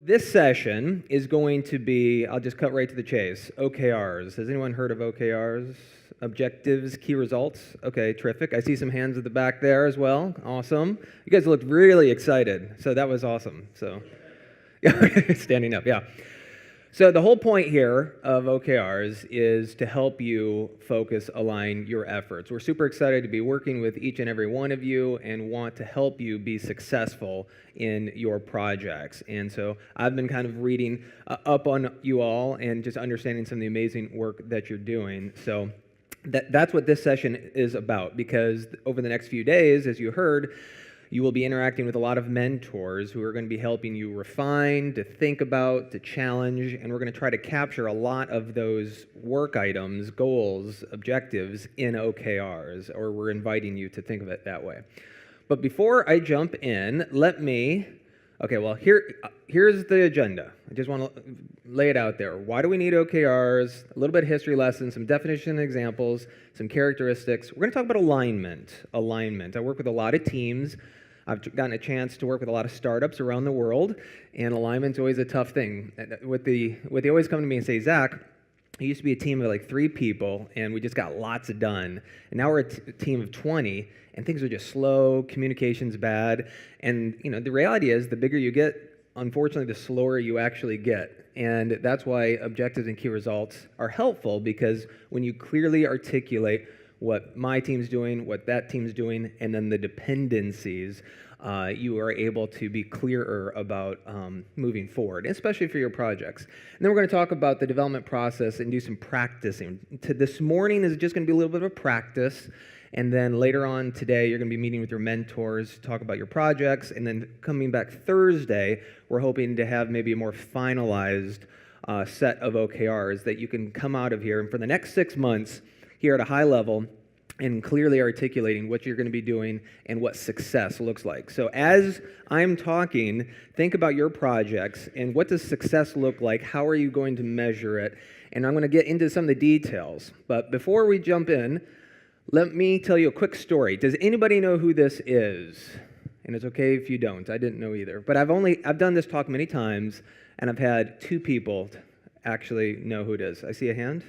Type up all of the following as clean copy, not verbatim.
This session is going to be, I'll just cut right to the chase, OKRs. Has anyone heard of OKRs? Objectives, key results? Okay, terrific. I see some hands at the back there as well. Awesome. You guys looked really excited, so that was awesome. So, standing up, yeah. So the whole point here of OKRs is to help you focus, align your efforts. We're super excited to be working with each and every one of you and want to help you be successful in your projects. And so I've been kind of reading up on you all and just understanding some of the amazing work that you're doing. So that's what this session is about, because over the next few days, as you heard, you will be interacting with a lot of mentors who are going to be helping you refine, to think about, to challenge, and we're going to try to capture a lot of those work items, goals, objectives in OKRs, or we're inviting you to think of it that way. But before I jump in, here's the agenda. I just want to lay it out there. Why do we need OKRs? A little bit of history lesson, some definition examples, some characteristics. We're going to talk about alignment. I work with a lot of teams. I've gotten a chance to work with a lot of startups around the world, and alignment's always a tough thing. They always come to me and say, Zach, it used to be a team of like 3 people, and we just got lots done. And now we're a team of 20, and things are just slow, communication's bad. And the reality is, the bigger you get, unfortunately, the slower you actually get. And that's why objectives and key results are helpful, because when you clearly articulate what my team's doing, what that team's doing, and then the dependencies, you are able to be clearer about moving forward, especially for your projects. And then we're going to talk about the development process and do some practicing. This morning is just going to be a little bit of a practice, and then later on today, you're going to be meeting with your mentors, talk about your projects, and then coming back Thursday, we're hoping to have maybe a more finalized set of OKRs that you can come out of here, and for the next 6 months, here at a high level, and clearly articulating what you're going to be doing and what success looks like. So as I'm talking, think about your projects and what does success look like? How are you going to measure it? And I'm going to get into some of the details. But before we jump in, let me tell you a quick story. Does anybody know who this is? And it's okay if you don't. I didn't know either. But I've done this talk many times, and I've had 2 people actually know who it is. I see a hand.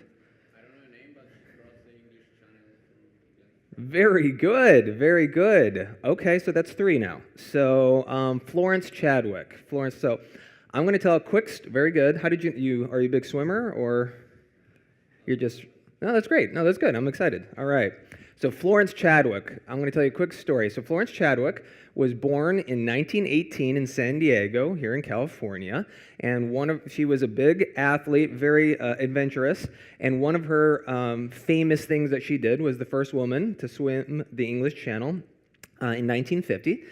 Very good, very good. Okay, so that's 3 now. So Florence Chadwick. So I'm going to tell a quick, very good. How did you, are you a big swimmer, or you're just, no, that's great. No, that's good. I'm excited. All right. So Florence Chadwick, I'm going to tell you a quick story. So Florence Chadwick was born in 1918 in San Diego, here in California, and she was a big athlete, very adventurous, and one of her famous things that she did was the first woman to swim the English Channel in 1950.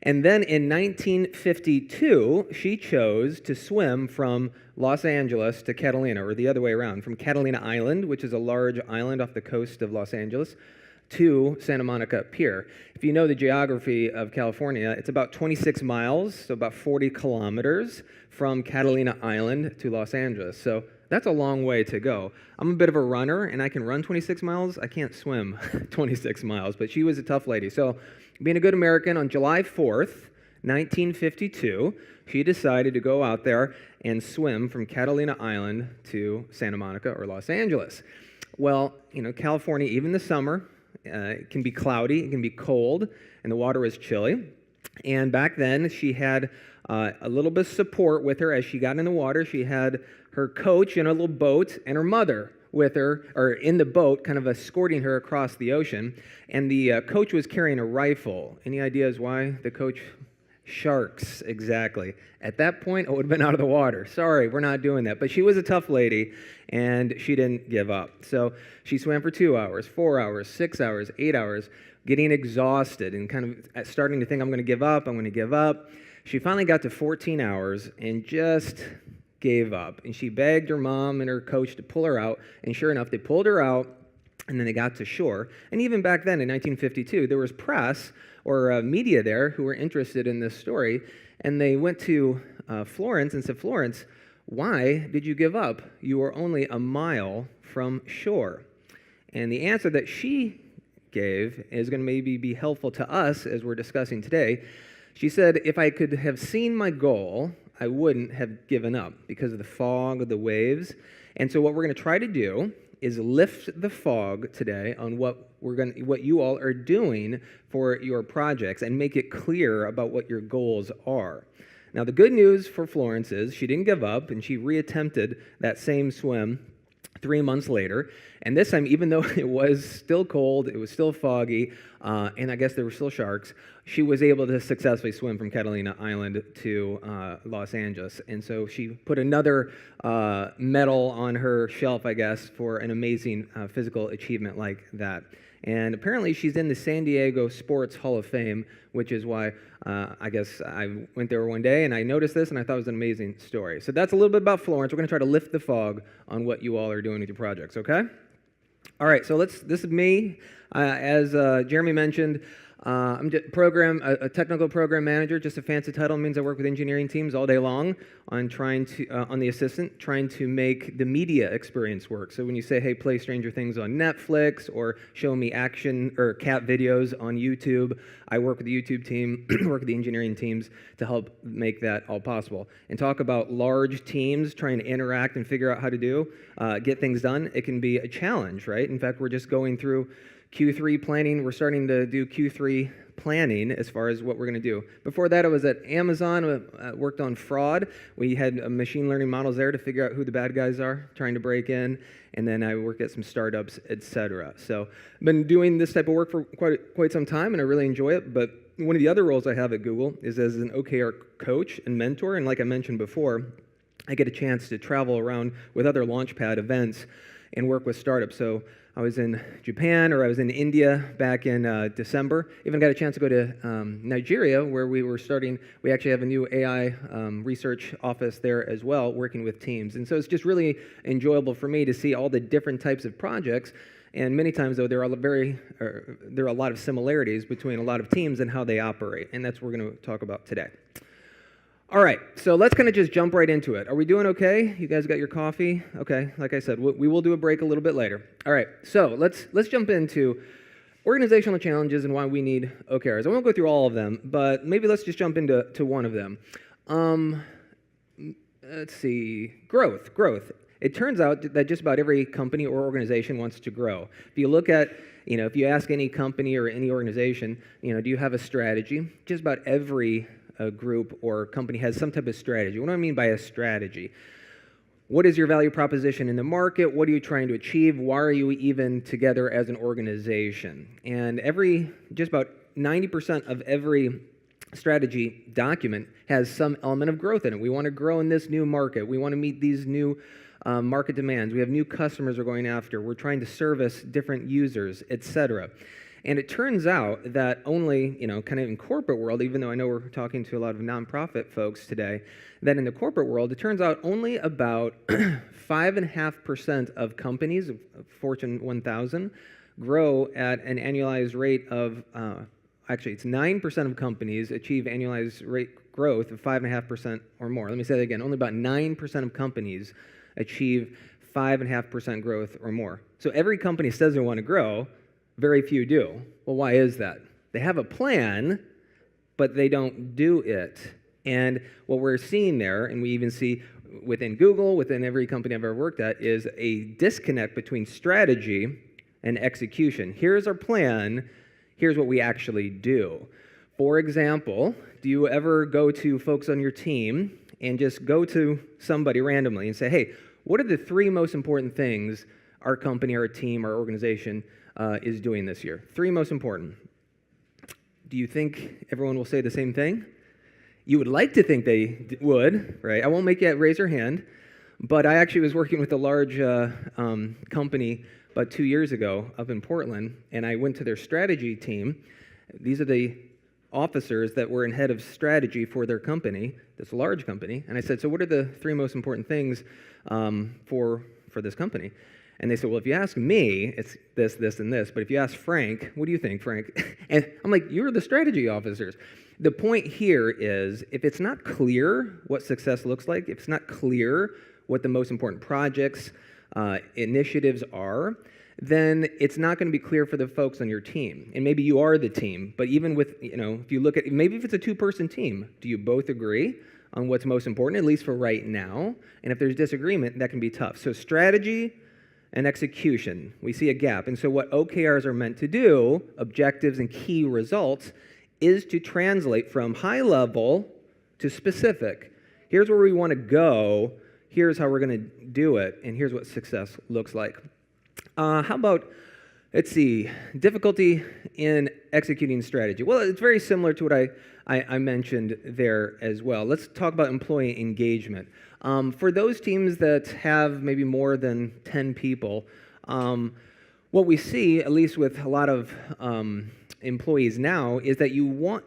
And then in 1952, she chose to swim from Los Angeles to Catalina, or the other way around, from Catalina Island, which is a large island off the coast of Los Angeles, to Santa Monica Pier. If you know the geography of California, it's about 26 miles, so about 40 kilometers from Catalina Island to Los Angeles. So that's a long way to go. I'm a bit of a runner, and I can run 26 miles. I can't swim 26 miles, but she was a tough lady. So being a good American, on July 4th, 1952, she decided to go out there and swim from Catalina Island to Santa Monica or Los Angeles. Well, California, even in the summer, it can be cloudy, it can be cold, and the water is chilly. And back then, she had a little bit of support with her as she got in the water. She had her coach in a little boat and her mother with her, or in the boat, kind of escorting her across the ocean. And the coach was carrying a rifle. Any ideas why the coach? Sharks, exactly. At that point, it would have been out of the water. Sorry, we're not doing that. But she was a tough lady, and she didn't give up. So she swam for 2 hours, 4 hours, 6 hours, 8 hours, getting exhausted and kind of starting to think, I'm going to give up. She finally got to 14 hours and just gave up. And she begged her mom and her coach to pull her out. And sure enough, they pulled her out, and then they got to shore. And even back then, in 1952, there was press or media there who were interested in this story, and they went to Florence and said, Florence, why did you give up? You were only a mile from shore. And the answer that she gave is going to maybe be helpful to us as we're discussing today. She said, if I could have seen my goal I wouldn't have given up because of the fog, the waves. And so what we're going to try to do is lift the fog today on what you all are doing for your projects and make it clear about what your goals are. Now, the good news for Florence is she didn't give up, and she reattempted that same swim 3 months later. And this time, even though it was still cold, it was still foggy, and I guess there were still sharks, she was able to successfully swim from Catalina Island to Los Angeles. And so she put another medal on her shelf, I guess, for an amazing physical achievement like that. And apparently she's in the San Diego Sports Hall of Fame, which is why I guess I went there one day and I noticed this and I thought it was an amazing story. So that's a little bit about Florence. We're going to try to lift the fog on what you all are doing with your projects, okay? All right, so this is me. As Jeremy mentioned, I'm a technical program manager. Just a fancy title. It means I work with engineering teams all day long on on the assistant, trying to make the media experience work. So when you say, hey, play Stranger Things on Netflix or show me action or cat videos on YouTube, I work with the YouTube team, work with the engineering teams to help make that all possible. And talk about large teams trying to interact and figure out how to get things done. It can be a challenge, right? In fact, we're just going through Q3 planning. We're starting to do Q3 planning as far as what we're going to do. Before that, I was at Amazon, worked on fraud. We had machine learning models there to figure out who the bad guys are trying to break in, and then I work at some startups, etc. So I've been doing this type of work for quite some time, and I really enjoy it. But one of the other roles I have at Google is as an OKR coach and mentor, and like I mentioned before, I get a chance to travel around with other Launchpad events and work with startups. So I was in Japan or I was in India back in December. Even got a chance to go to Nigeria where we actually have a new AI research office there as well, working with teams. And so it's just really enjoyable for me to see all the different types of projects. And many times, though, there are a lot of similarities between a lot of teams and how they operate. And that's what we're going to talk about today. All right, so let's kind of just jump right into it. Are we doing okay? You guys got your coffee? Okay, like I said, we will do a break a little bit later. All right, so let's jump into organizational challenges and why we need OKRs. I won't go through all of them, but maybe let's just jump into one of them. Let's see, growth. It turns out that just about every company or organization wants to grow. If you look at, if you ask any company or any organization, do you have a strategy? Just about every group or company has some type of strategy. What do I mean by a strategy? What is your value proposition in the market? What are you trying to achieve? Why are you even together as an organization? And just about 90% of every strategy document has some element of growth in it. We want to grow in this new market. We want to meet these new market demands. We have new customers we're going after. We're trying to service different users, etc. And it turns out that only, kind of in corporate world, even though I know we're talking to a lot of nonprofit folks today, that in the corporate world, it turns out only about 5.5% of companies, of Fortune 1000, grow at an annualized rate of, actually it's 9% of companies achieve annualized rate growth of 5.5% or more. Let me say that again, only about 9% of companies achieve 5.5% growth or more. So every company says they want to grow, very few do. Well, why is that? They have a plan, but they don't do it. And what we're seeing there, and we even see within Google, within every company I've ever worked at, is a disconnect between strategy and execution. Here's our plan. Here's what we actually do. For example, do you ever go to folks on your team and just go to somebody randomly and say, hey, what are the 3 most important things our company, our team, our organization is doing this year? 3 most important. Do you think everyone will say the same thing? You would like to think they would, right? I won't make you raise your hand, but I actually was working with a large company about 2 years ago up in Portland, and I went to their strategy team. These are the officers that were in head of strategy for their company, this large company, and I said, so what are the 3 most important things for this company? And they said, well, if you ask me, it's this, this, and this. But if you ask Frank, what do you think, Frank? And I'm like, you're the strategy officers. The point here is, if it's not clear what success looks like, if it's not clear what the most important projects, initiatives are, then it's not going to be clear for the folks on your team. And maybe you are the team, but even with, if you look at, maybe if it's a 2-person team, do you both agree on what's most important, at least for right now. And if there's disagreement, that can be tough. So strategy and execution, we see a gap. And so what OKRs are meant to do, objectives and key results, is to translate from high level to specific. Here's where we want to go, here's how we're going to do it, and here's what success looks like. How about, let's see, difficulty in executing strategy? Well, it's very similar to what I mentioned there as well. Let's talk about employee engagement. For those teams that have maybe more than 10 people, what we see, at least with a lot of employees now, is that you want,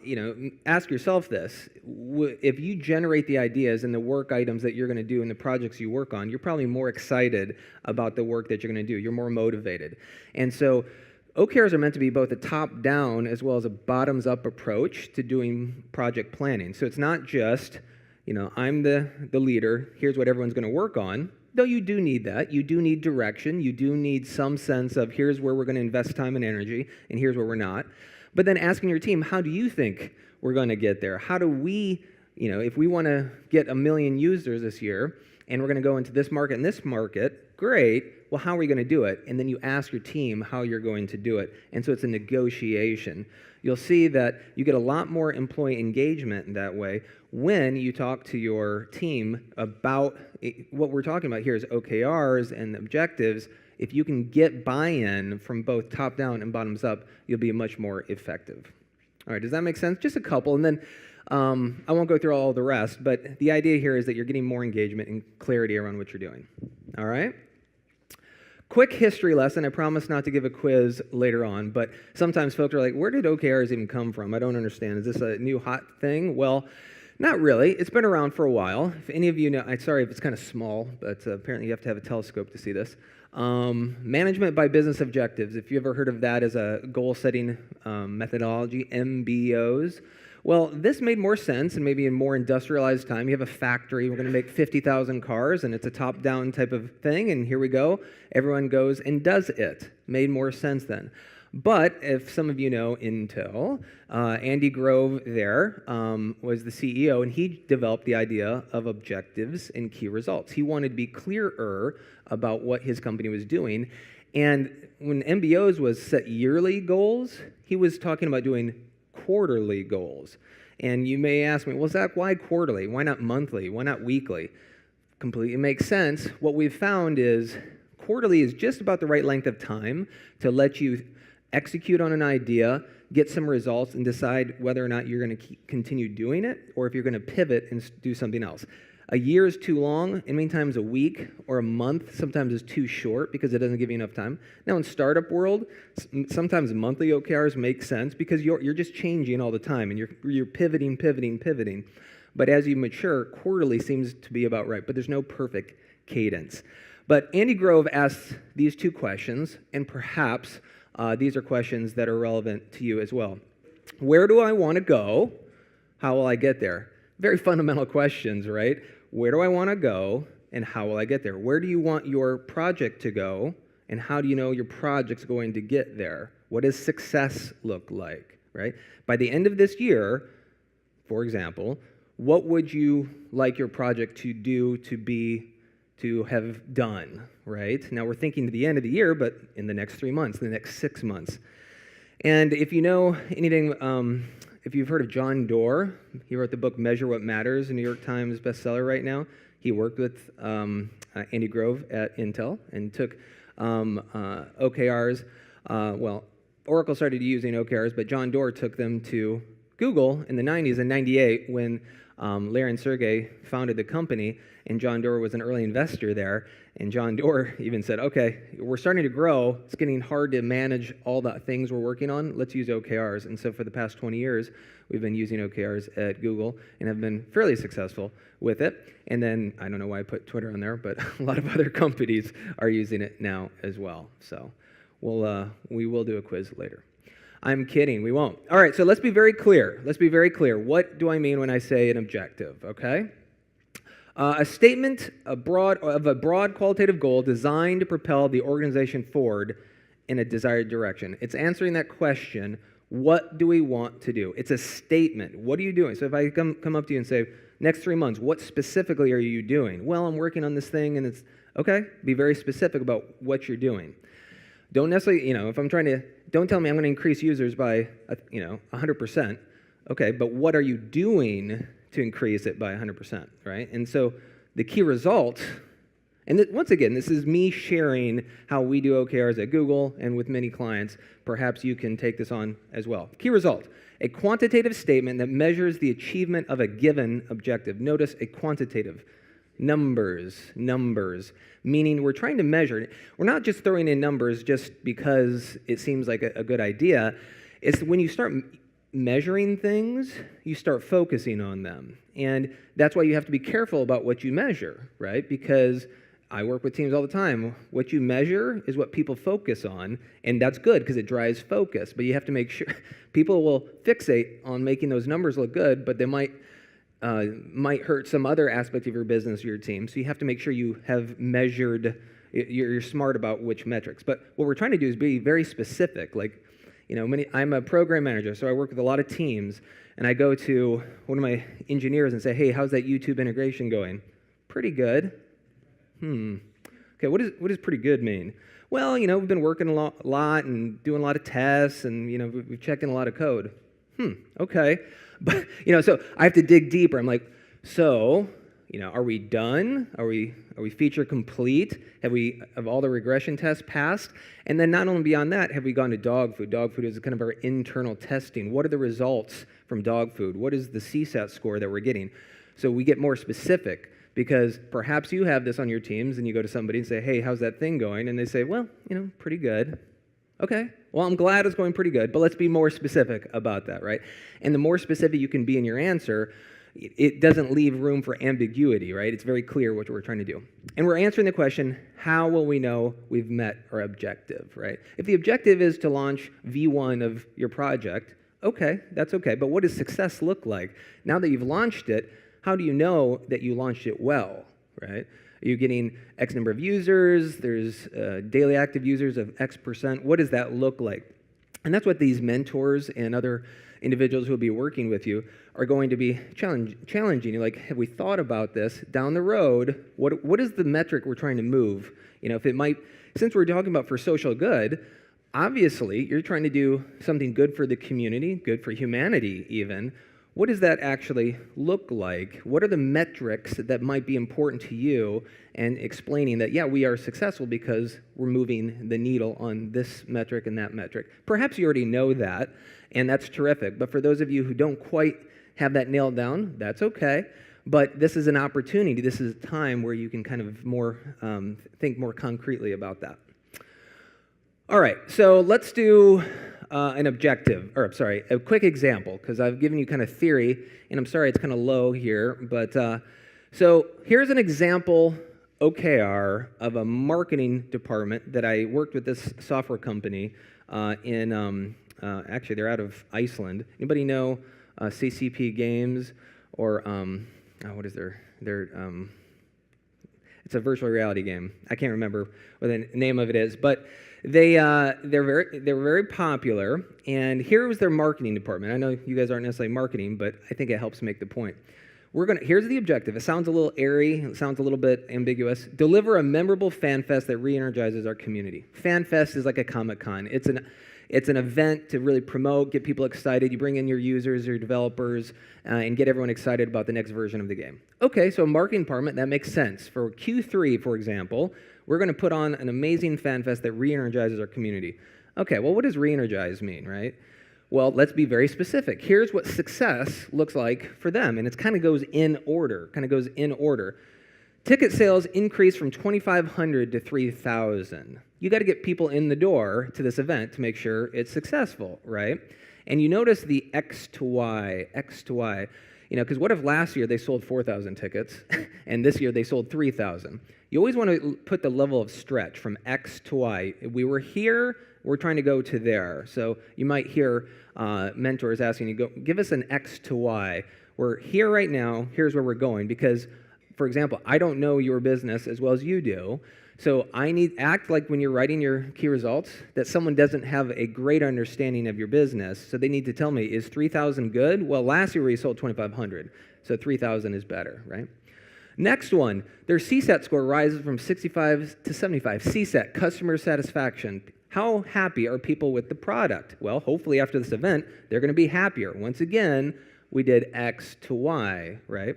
ask yourself this. If you generate the ideas and the work items that you're going to do and the projects you work on, you're probably more excited about the work that you're going to do. You're more motivated. And so OKRs are meant to be both a top-down as well as a bottoms-up approach to doing project planning. So it's not just, I'm the leader, here's what everyone's going to work on. Though you do need that. You do need direction. You do need some sense of here's where we're going to invest time and energy, and here's where we're not. But then asking your team, how do you think we're going to get there? How do we, if we want to get 1 million users this year, and we're going to go into this market and this market, great. Well, how are we going to do it? And then you ask your team how you're going to do it. And so it's a negotiation. You'll see that you get a lot more employee engagement in that way when you talk to your team about what we're talking about here is OKRs and objectives. If you can get buy-in from both top-down and bottoms-up, you'll be much more effective. All right, does that make sense? Just a couple, and then I won't go through all the rest, but the idea here is that you're getting more engagement and clarity around what you're doing. All right? Quick history lesson. I promise not to give a quiz later on, but sometimes folks are like, where did OKRs even come from? I don't understand. Is this a new hot thing? Well, not really. It's been around for a while. If any of you know, I'm sorry if it's kind of small, but apparently you have to have a telescope to see this. Management by business objectives. If you ever heard of that as a goal-setting methodology, MBOs. Well, this made more sense, and maybe in more industrialized time, you have a factory, we're going to make 50,000 cars, and it's a top-down type of thing, and here we go. Everyone goes and does it. Made more sense then. But if some of you know Intel, Andy Grove there was the CEO, and he developed the idea of objectives and key results. He wanted to be clearer about what his company was doing, and when MBOs was set yearly goals, he was talking about doing quarterly goals. And you may ask me, well, Zach, why quarterly? Why not monthly? Why not weekly? Completely makes sense. What we've found is quarterly is just about the right length of time to let you execute on an idea, get some results, and decide whether or not you're going to continue doing it or if you're going to pivot and do something else. A year is too long, and many times a week or a month sometimes is too short because it doesn't give you enough time. Now in startup world, sometimes monthly OKRs make sense because you're just changing all the time and you're pivoting. But as you mature, quarterly seems to be about right, but there's no perfect cadence. But Andy Grove asks these two questions, and perhaps these are questions that are relevant to you as well. Where do I want to go? How will I get there? Very fundamental questions, right? Where do I want to go, and how will I get there? Where do you want your project to go, and how do you know your project's going to get there? What does success look like, right? By the end of this year, for example, what would you like your project to do, to have done, right? Now we're thinking to the end of the year, but in the next 3 months, the next 6 months. And if you know anything, if you've heard of John Doerr, he wrote the book Measure What Matters, a New York Times bestseller right now. He worked with Andy Grove at Intel and took OKRs. Oracle started using OKRs, but John Doerr took them to Google in the 90s and 98 when Larry and Sergey founded the company, and John Doerr was an early investor there. And John Doerr even said, okay, we're starting to grow. It's getting hard to manage all the things we're working on. Let's use OKRs. And so for the past 20 years, we've been using OKRs at Google and have been fairly successful with it. And then, I don't know why I put Twitter on there, but a lot of other companies are using it now as well. So we will do a quiz later. I'm kidding, we won't. All right, so let's be very clear. What do I mean when I say an objective, okay? A statement of a broad qualitative goal designed to propel the organization forward in a desired direction. It's answering that question, what do we want to do? It's a statement. What are you doing? So if I come up to you and say, Next 3 months, what specifically are you doing? Well, I'm working on this thing, and it's, okay, be very specific about what you're doing. Don't necessarily, if I'm trying to, don't tell me I'm going to increase users by, 100%. Okay, but what are you doing to increase it by 100%, right? And so the key result, and once again, this is me sharing how we do OKRs at Google and with many clients. Perhaps you can take this on as well. Key result, a quantitative statement that measures the achievement of a given objective. Notice a quantitative. Numbers, meaning we're trying to measure. We're not just throwing in numbers just because it seems like a good idea. It's when you start measuring things, you start focusing on them. And that's why you have to be careful about what you measure, right? Because I work with teams all the time. What you measure is what people focus on, and that's good because it drives focus. But you have to make sure people will fixate on making those numbers look good, but they might hurt some other aspect of your business or your team. So you have to make sure you have measured, you're smart about which metrics. But what we're trying to do is be very specific. Like, I'm a program manager, so I work with a lot of teams, and I go to one of my engineers and say, hey, how's that YouTube integration going? Pretty good. Okay, what does pretty good mean? Well, we've been working a lot and doing a lot of tests, and, we've checked in a lot of code. Okay. But, so I have to dig deeper. I'm like, so, are we done? Are we feature complete? Have all the regression tests passed? And then not only beyond that, have we gone to dog food? Dog food is kind of our internal testing. What are the results from dog food? What is the CSAT score that we're getting? So we get more specific because perhaps you have this on your teams and you go to somebody and say, hey, how's that thing going? And they say, well, pretty good. Okay, well, I'm glad it's going pretty good, but let's be more specific about that, right? And the more specific you can be in your answer, it doesn't leave room for ambiguity, right? It's very clear what we're trying to do. And we're answering the question, how will we know we've met our objective, right? If the objective is to launch V1 of your project, okay, that's okay, but what does success look like? Now that you've launched it, how do you know that you launched it well, right? Are you getting X number of users? There's daily active users of X percent. What does that look like? And that's what these mentors and other individuals who will be working with you are going to be challenging you. Like, have we thought about this down the road? What is the metric we're trying to move? If it might, since we're talking about for social good, obviously you're trying to do something good for the community, good for humanity even. What does that actually look like? What are the metrics that might be important to you, and explaining that, yeah, we are successful because we're moving the needle on this metric and that metric. Perhaps you already know that, and that's terrific. But for those of you who don't quite have that nailed down, that's okay. But this is an opportunity. This is a time where you can kind of think more concretely about that. All right, so let's do a quick example, because I've given you kind of theory, and I'm sorry it's kind of low here, but so here's an example OKR of a marketing department that I worked with this software company actually they're out of Iceland. Anybody know CCP Games or what is their it's a virtual reality game. I can't remember what the name of it is, but they're very popular, and here was their marketing department. I know you guys aren't necessarily marketing, but I think it helps make the point. Here's the objective. It sounds a little airy. It sounds a little bit ambiguous. Deliver a memorable fan fest that re-energizes our community. Fan fest is like a Comic-Con. It's an event to really promote, get people excited. You bring in your users, your developers, and get everyone excited about the next version of the game. Okay, so marketing department, that makes sense. For Q3, for example, we're going to put on an amazing fan fest that re-energizes our community. Okay, well, what does re-energize mean, right? Well, let's be very specific. Here's what success looks like for them, and it kind of goes in order. Ticket sales increased from 2,500 to 3,000. You got to get people in the door to this event to make sure it's successful, right? And you notice the X to Y. Because what if last year they sold 4,000 tickets, and this year they sold 3,000? You always want to put the level of stretch from X to Y. We were here, we're trying to go to there. So you might hear mentors asking you, give us an X to Y. We're here right now, here's where we're going. Because, for example, I don't know your business as well as you do. So act like when you're writing your key results that someone doesn't have a great understanding of your business. So they need to tell me, is 3,000 good? Well, last year we sold 2,500, so 3,000 is better, right? Next one, their CSAT score rises from 65 to 75. CSAT, customer satisfaction. How happy are people with the product? Well, hopefully after this event, they're going to be happier. Once again, we did X to Y, right?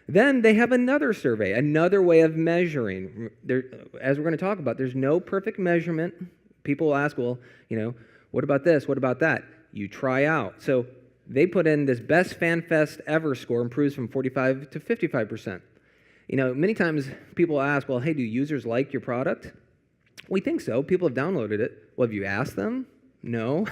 Then they have another survey, another way of measuring. As we're going to talk about, there's no perfect measurement. People will ask, well, what about this? What about that? You try out. So they put in this best FanFest ever score improves from 45 to 55%. Many times people ask, well, hey, do users like your product? We think so. People have downloaded it. Well, have you asked them? No.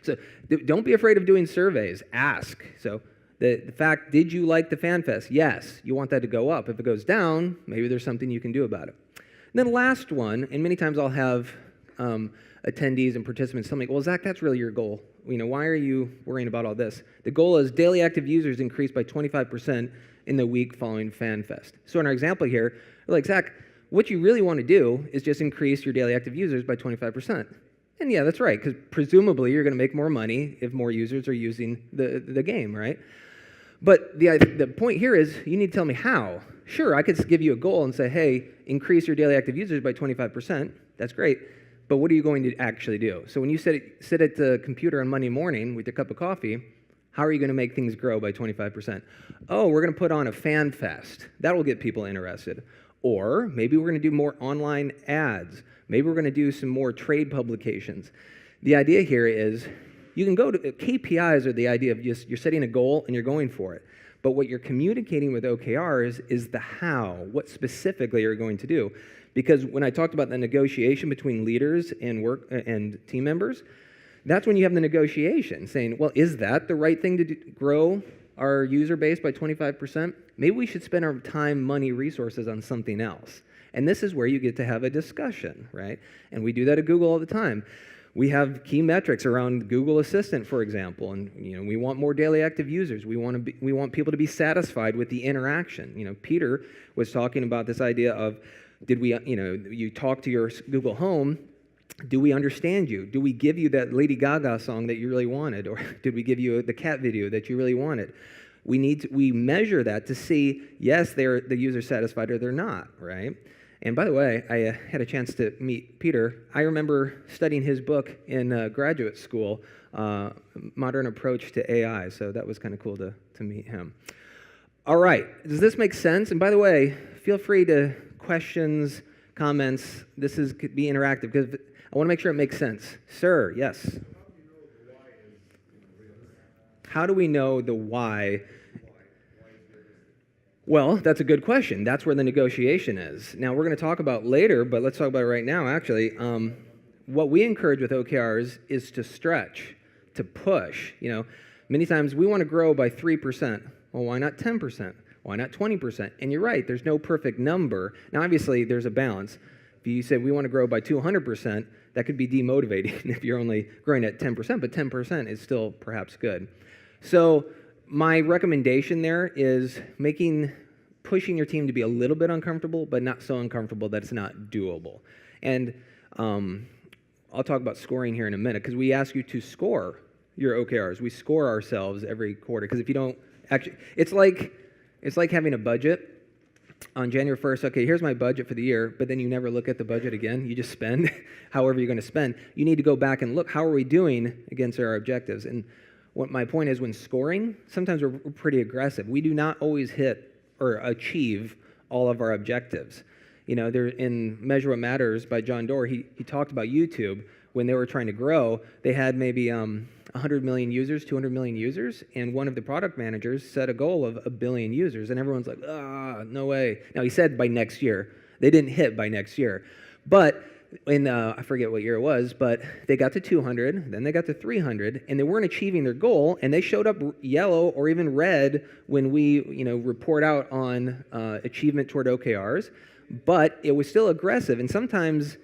So don't be afraid of doing surveys. Ask. So the fact, did you like the FanFest? Yes. You want that to go up. If it goes down, maybe there's something you can do about it. And then last one, and many times I'll have attendees and participants tell me, well, Zach, that's really your goal. Why are you worrying about all this? The goal is daily active users increase by 25% in the week following FanFest. So in our example here, we're like, Zach, what you really want to do is just increase your daily active users by 25%. And yeah, that's right, because presumably you're going to make more money if more users are using the game, right? But the point here is you need to tell me how. Sure, I could give you a goal and say, hey, increase your daily active users by 25%. That's great. But what are you going to actually do? So when you sit at the computer on Monday morning with your cup of coffee, how are you going to make things grow by 25%? Oh, we're going to put on a fan fest. That will get people interested. Or maybe we're going to do more online ads. Maybe we're going to do some more trade publications. The idea here is you can go to KPIs are the idea of just you're setting a goal and you're going for it. But what you're communicating with OKRs is the how, what specifically you're going to do. Because when I talked about the negotiation between leaders and team members, that's when you have the negotiation saying, well, is that the right thing to do, grow our user base by 25%? Maybe we should spend our time, money, resources on something else. And this is where you get to have a discussion, right? And we do that at Google all the time. We have key metrics around Google Assistant, for example, and we want more daily active users. We want people to be satisfied with the interaction. Peter was talking about this idea of you talk to your Google Home. Do we understand you? Do we give you that Lady Gaga song that you really wanted? Or did we give you the cat video that you really wanted? We measure that to see, yes, the user's satisfied or they're not, right? And by the way, I had a chance to meet Peter. I remember studying his book in graduate school, Modern Approach to AI, so that was kind of cool to meet him. All right, does this make sense? And by the way, feel free to questions, comments. This could be interactive because I want to make sure it makes sense. Sir, yes? How do we know the why? Well, that's a good question. That's where the negotiation is. Now, we're going to talk about later, but let's talk about it right now, actually. What we encourage with OKRs is to stretch, to push. Many times we want to grow by 3%. Well, why not 10%? Why not 20%? And you're right, there's no perfect number. Now, obviously, there's a balance. If you say we want to grow by 200%, that could be demotivating if you're only growing at 10%, but 10% is still perhaps good. So my recommendation there is pushing your team to be a little bit uncomfortable, but not so uncomfortable that it's not doable. And I'll talk about scoring here in a minute, because we ask you to score your OKRs. We score ourselves every quarter, because if you don't actually, it's like having a budget. On January 1st, okay, here's my budget for the year, but then you never look at the budget again. You just spend however you're going to spend. You need to go back and look, how are we doing against our objectives? And what my point is, when scoring, sometimes we're pretty aggressive. We do not always hit or achieve all of our objectives. In Measure What Matters by John Doerr, he talked about YouTube. When they were trying to grow, they had maybe 100 million users, 200 million users, and one of the product managers set a goal of 1 billion users, and everyone's like, no way. Now, he said by next year. They didn't hit by next year. But I forget what year it was, but they got to 200, then they got to 300, and they weren't achieving their goal, and they showed up yellow or even red when we report out on achievement toward OKRs, but it was still aggressive, and sometimes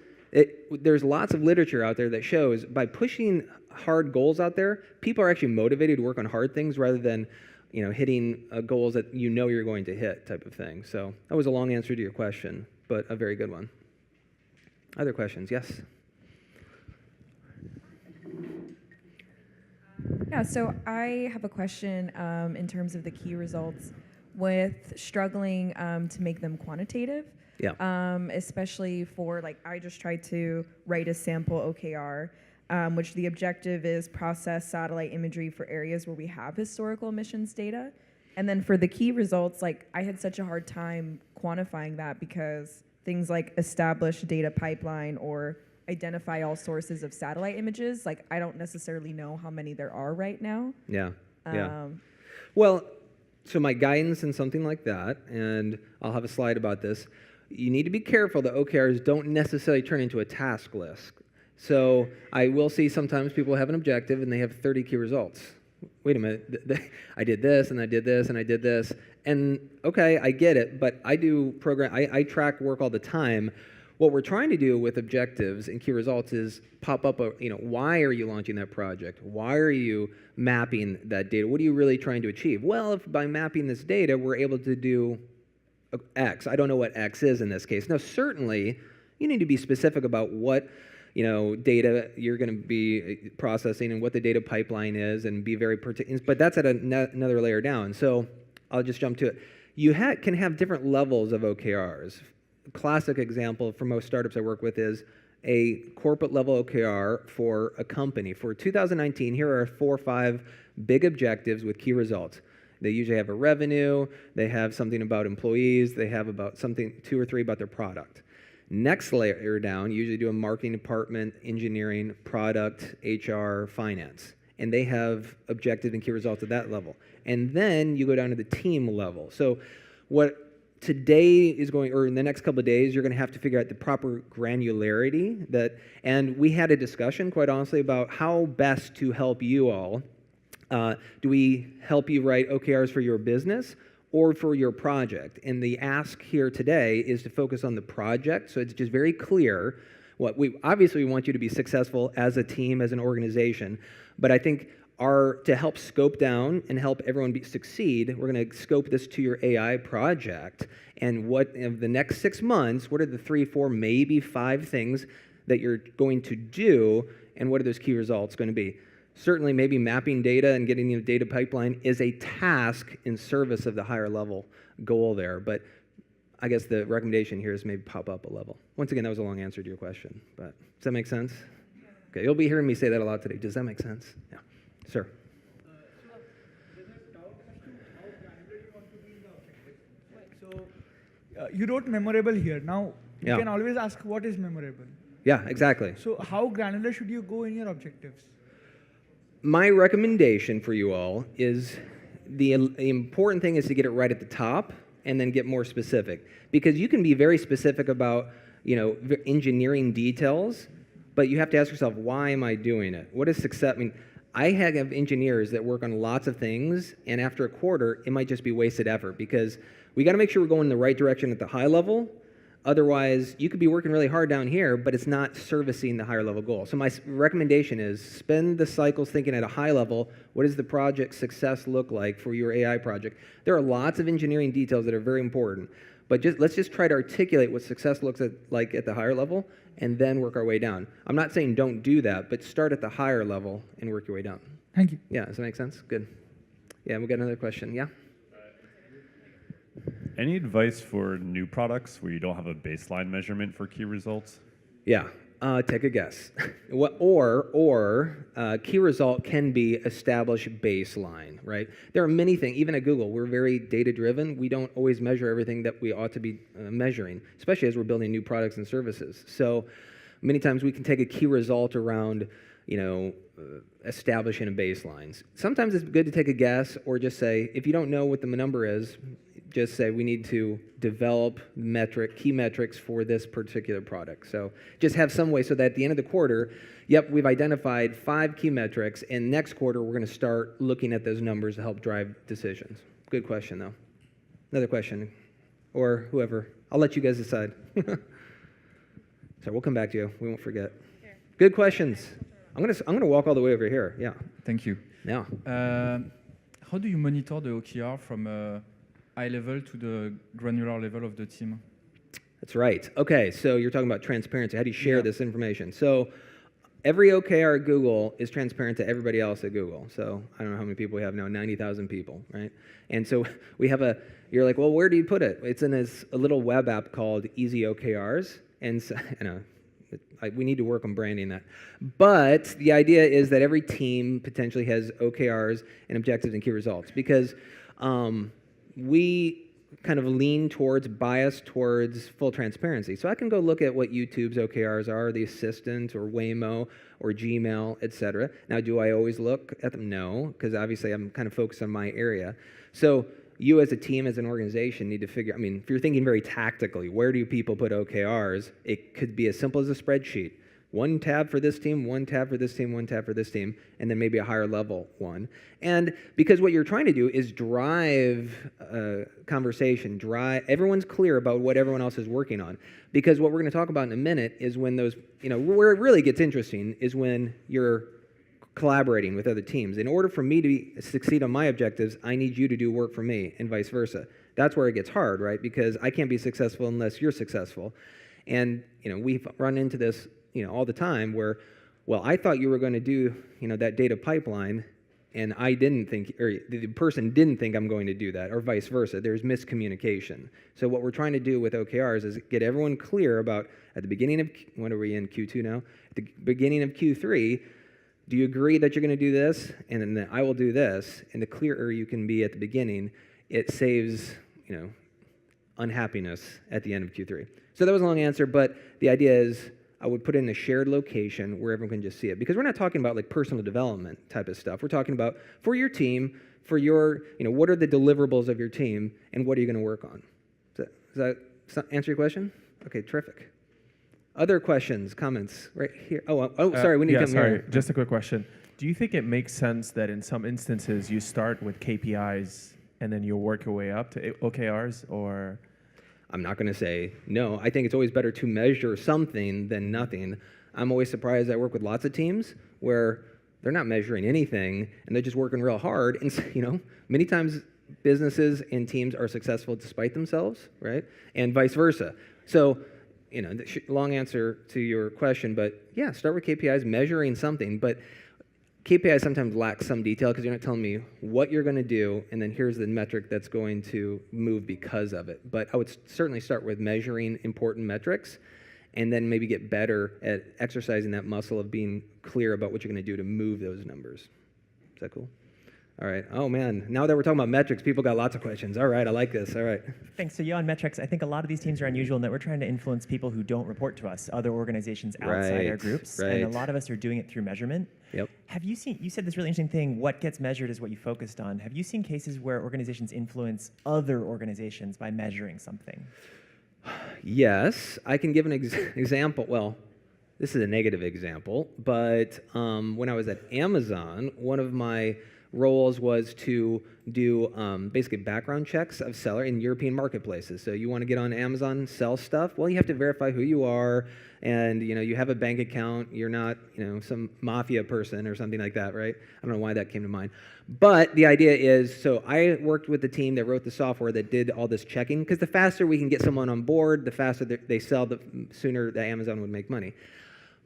there's lots of literature out there that shows by pushing hard goals out there, people are actually motivated to work on hard things rather than hitting goals that you're going to hit type of thing. So that was a long answer to your question, but a very good one. Other questions? Yes? Yeah, so I have a question in terms of the key results with struggling to make them quantitative. Yeah. Especially for, like, I just tried to write a sample OKR, which the objective is process satellite imagery for areas where we have historical emissions data. And then for the key results, like, I had such a hard time quantifying that because things like establish data pipeline or identify all sources of satellite images, like, I don't necessarily know how many there are right now. Yeah. Yeah. Well, so my guidance in something like that, and I'll have a slide about this, you need to be careful that OKRs don't necessarily turn into a task list. So I will see sometimes people have an objective and they have 30 key results. Wait a minute, I did this and I did this and I did this. And okay, I get it, but I do I track work all the time. What we're trying to do with objectives and key results is pop up why are you launching that project? Why are you mapping that data? What are you really trying to achieve? Well, if by mapping this data, we're able to do X. I don't know what X is in this case. Now, certainly, you need to be specific about what data you're going to be processing and what the data pipeline is, and be very particular. But that's at another layer down. So I'll just jump to it. You can have different levels of OKRs. Classic example for most startups I work with is a corporate level OKR for a company. For 2019, here are 4 or 5 big objectives with key results. They usually have a revenue, they have something about employees, they have about something 2 or 3 about their product. Next layer down, you usually do a marketing department, engineering, product, HR, finance. And they have objective and key results at that level. And then you go down to the team level. So what today is going, or in the next couple of days, you're going to have to figure out the proper granularity and we had a discussion, quite honestly, about how best to help you all. Do we help you write OKRs for your business or for your project? And the ask here today is to focus on the project, so it's just very clear obviously we want you to be successful as a team, as an organization, but I think to help scope down and help everyone succeed, we're going to scope this to your AI project. And what in the next 6 months, what are the 3, 4, maybe 5 things that you're going to do, and what are those key results going to be? Certainly, maybe mapping data and getting the data pipeline is a task in service of the higher level goal there. But I guess the recommendation here is maybe pop up a level. Once again, that was a long answer to your question. But does that make sense? Okay, you'll be hearing me say that a lot today. Does that make sense? Yeah. Sir. You wrote memorable here. Now, you can always ask what is memorable. Yeah, exactly. So how granular should you go in your objectives? My recommendation for you all is the important thing is to get it right at the top and then get more specific. Because you can be very specific about engineering details, but you have to ask yourself, why am I doing it? What is success? I mean, I have engineers that work on lots of things, and after a quarter, it might just be wasted effort because we got to make sure we're going in the right direction at the high level. Otherwise, you could be working really hard down here, but it's not servicing the higher level goal. So my recommendation is spend the cycles thinking at a high level, what does the project success look like for your AI project? There are lots of engineering details that are very important, but let's just try to articulate what success looks like at the higher level, and then work our way down. I'm not saying don't do that, but start at the higher level and work your way down. Thank you. Yeah, does that make sense? Good. Yeah, we got another question. Yeah? Any advice for new products where you don't have a baseline measurement for key results? Yeah, take a guess. Key result can be establish baseline, right? There are many things, even at Google, we're very data-driven. We don't always measure everything that we ought to be measuring, especially as we're building new products and services. So many times we can take a key result around, establishing a baseline. Sometimes it's good to take a guess or just say, if you don't know what the number is, just say we need to develop key metrics for this particular product. So just have some way so that at the end of the quarter, we've identified 5 key metrics, and next quarter we're going to start looking at those numbers to help drive decisions. Good question, though. Another question, or whoever. I'll let you guys decide. So we'll come back to you. We won't forget. Sure. Good questions. I'm gonna walk all the way over here. Yeah. Thank you. Yeah. How do you monitor the OKR from high level to the granular level of the team? That's right. Okay, so you're talking about transparency. How do you share this information? So every OKR at Google is transparent to everybody else at Google. So I don't know how many people we have now, 90,000 people, right? And so we have you're like, well, where do you put it? It's in a little web app called Easy OKRs. And so, we need to work on branding that. But the idea is that every team potentially has OKRs and objectives and key results, because we kind of bias towards full transparency. So I can go look at what YouTube's OKRs are, the Assistant or Waymo or Gmail, etc. Now, do I always look at them? No, because obviously I'm kind of focused on my area. So you as a team, as an organization, need to figure, if you're thinking very tactically, where do people put OKRs? It could be as simple as a spreadsheet. One tab for this team, one tab for this team, one tab for this team, and then maybe a higher level one. And because what you're trying to do is drive conversation, everyone's clear about what everyone else is working on. Because what we're going to talk about in a minute is when those, where it really gets interesting is when you're collaborating with other teams. In order for me to succeed on my objectives, I need you to do work for me, and vice versa. That's where it gets hard, right? Because I can't be successful unless you're successful. And we've run into this all the time where, well, I thought you were going to do that data pipeline, and I didn't think, or the person didn't think I'm going to do that, or vice versa. There's miscommunication. So what we're trying to do with OKRs is get everyone clear about, at the beginning of, what are we in, Q2 now? At the beginning of Q3, do you agree that you're going to do this? And then I will do this. And the clearer you can be at the beginning, it saves, unhappiness at the end of Q3. So that was a long answer, but the idea is I would put it in a shared location where everyone can just see it. Because we're not talking about like personal development type of stuff. We're talking about for your team, for your, what are the deliverables of your team, and what are you going to work on? Does that answer your question? Okay, terrific. Other questions, comments, right here. Sorry, we need to come here. Just a quick question. Do you think it makes sense that in some instances you start with KPIs and then you work your way up to OKRs, or? I'm not going to say no. I think it's always better to measure something than nothing. I'm always surprised. I work with lots of teams where they're not measuring anything and they're just working real hard. And many times businesses and teams are successful despite themselves, right? And vice versa. So, long answer to your question, but yeah, start with KPIs, measuring something. But KPIs sometimes lack some detail because you're not telling me what you're going to do, and then here's the metric that's going to move because of it. But I would certainly start with measuring important metrics, and then maybe get better at exercising that muscle of being clear about what you're going to do to move those numbers. Is that cool? All right. Oh, man. Now that we're talking about metrics, people got lots of questions. All right. I like this. All right. Thanks. So, on metrics, I think a lot of these teams are unusual in that we're trying to influence people who don't report to us, other organizations outside our groups. Right. And a lot of us are doing it through measurement. Yep. Have you seen, you said this really interesting thing, what gets measured is what you focused on. Have you seen cases where organizations influence other organizations by measuring something? Yes. I can give an example. Well, this is a negative example, but when I was at Amazon, one of my roles was to do basically background checks of seller in European marketplaces. So you want to get on Amazon, sell stuff, well, you have to verify who you are, and you have a bank account. You're not some mafia person or something like that, right? I don't know why that came to mind. But the idea is, so I worked with the team that wrote the software that did all this checking, because the faster we can get someone on board, the faster they sell, the sooner that Amazon would make money.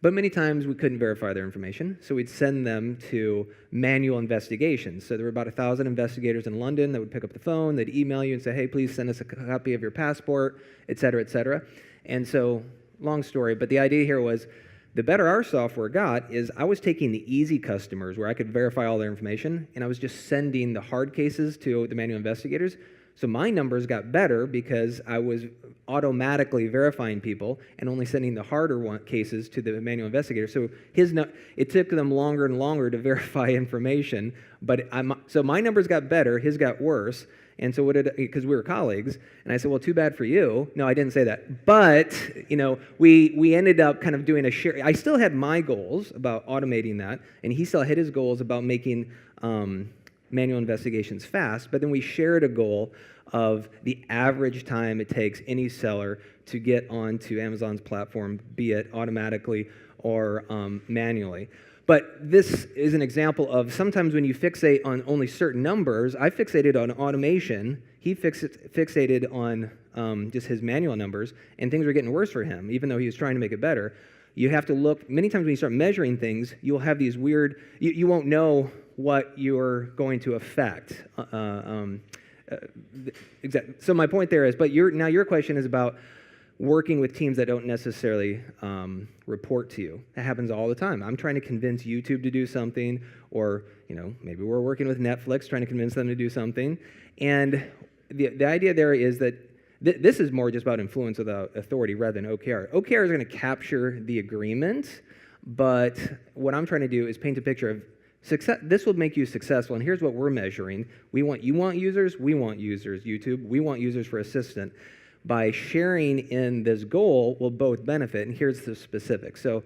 But many times we couldn't verify their information, so we'd send them to manual investigations. So there were about 1,000 investigators in London that would pick up the phone, they'd email you and say, hey, please send us a copy of your passport, et cetera, et cetera. And so, long story, but the idea here was, the better our software got is I was taking the easy customers where I could verify all their information, and I was just sending the hard cases to the manual investigators. So my numbers got better because I was automatically verifying people and only sending the harder cases to the manual investigator. So it took them longer and longer to verify information, but so my numbers got better, his got worse. And so because we were colleagues, and I said, well, too bad for you. No, I didn't say that. But, we ended up kind of doing a share. I still had my goals about automating that, and he still had his goals about making manual investigations fast, but then we shared a goal of the average time it takes any seller to get onto Amazon's platform, be it automatically or manually. But this is an example of sometimes when you fixate on only certain numbers, I fixated on automation, he fixated on just his manual numbers, and things were getting worse for him, even though he was trying to make it better. You have to look, many times when you start measuring things, you'll have these weird, you won't know what you're going to affect. So my point there is, but now your question is about working with teams that don't necessarily report to you. That happens all the time. I'm trying to convince YouTube to do something, or maybe we're working with Netflix trying to convince them to do something. And the idea there is that this is more just about influence without authority rather than OKR. OKR is going to capture the agreement, but what I'm trying to do is paint a picture of success. This will make you successful, and here's what we're measuring. You want users, we want users, YouTube. We want users for Assistant. By sharing in this goal, we'll both benefit, and here's the specifics. So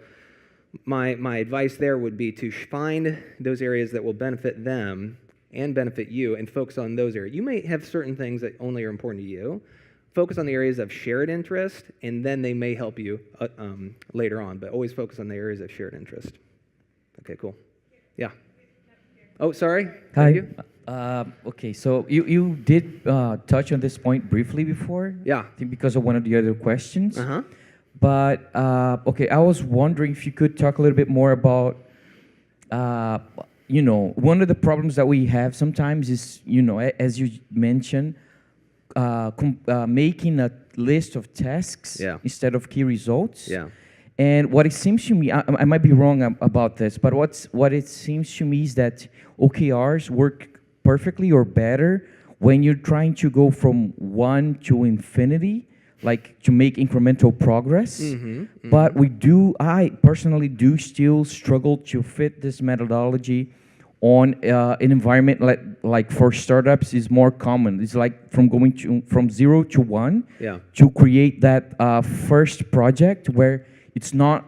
my advice there would be to find those areas that will benefit them and benefit you, and focus on those areas. You may have certain things that only are important to you. Focus on the areas of shared interest, and then they may help you later on, but always focus on the areas of shared interest. Okay, cool. Yeah. Oh, sorry. Hi. Okay, so you did touch on this point briefly before. Yeah. I think because of one of the other questions. Uh-huh. But, okay, I was wondering if you could talk a little bit more about, one of the problems that we have sometimes is, as you mentioned, making a list of tasks instead of key results. Yeah. And what it seems to me, I might be wrong about this, but what it seems to me is that OKRs work perfectly or better when you're trying to go from 1 to infinity, like to make incremental progress. But I personally do still struggle to fit this methodology on an environment like for startups is more common. It's like from 0 to 1 to create that first project where it's not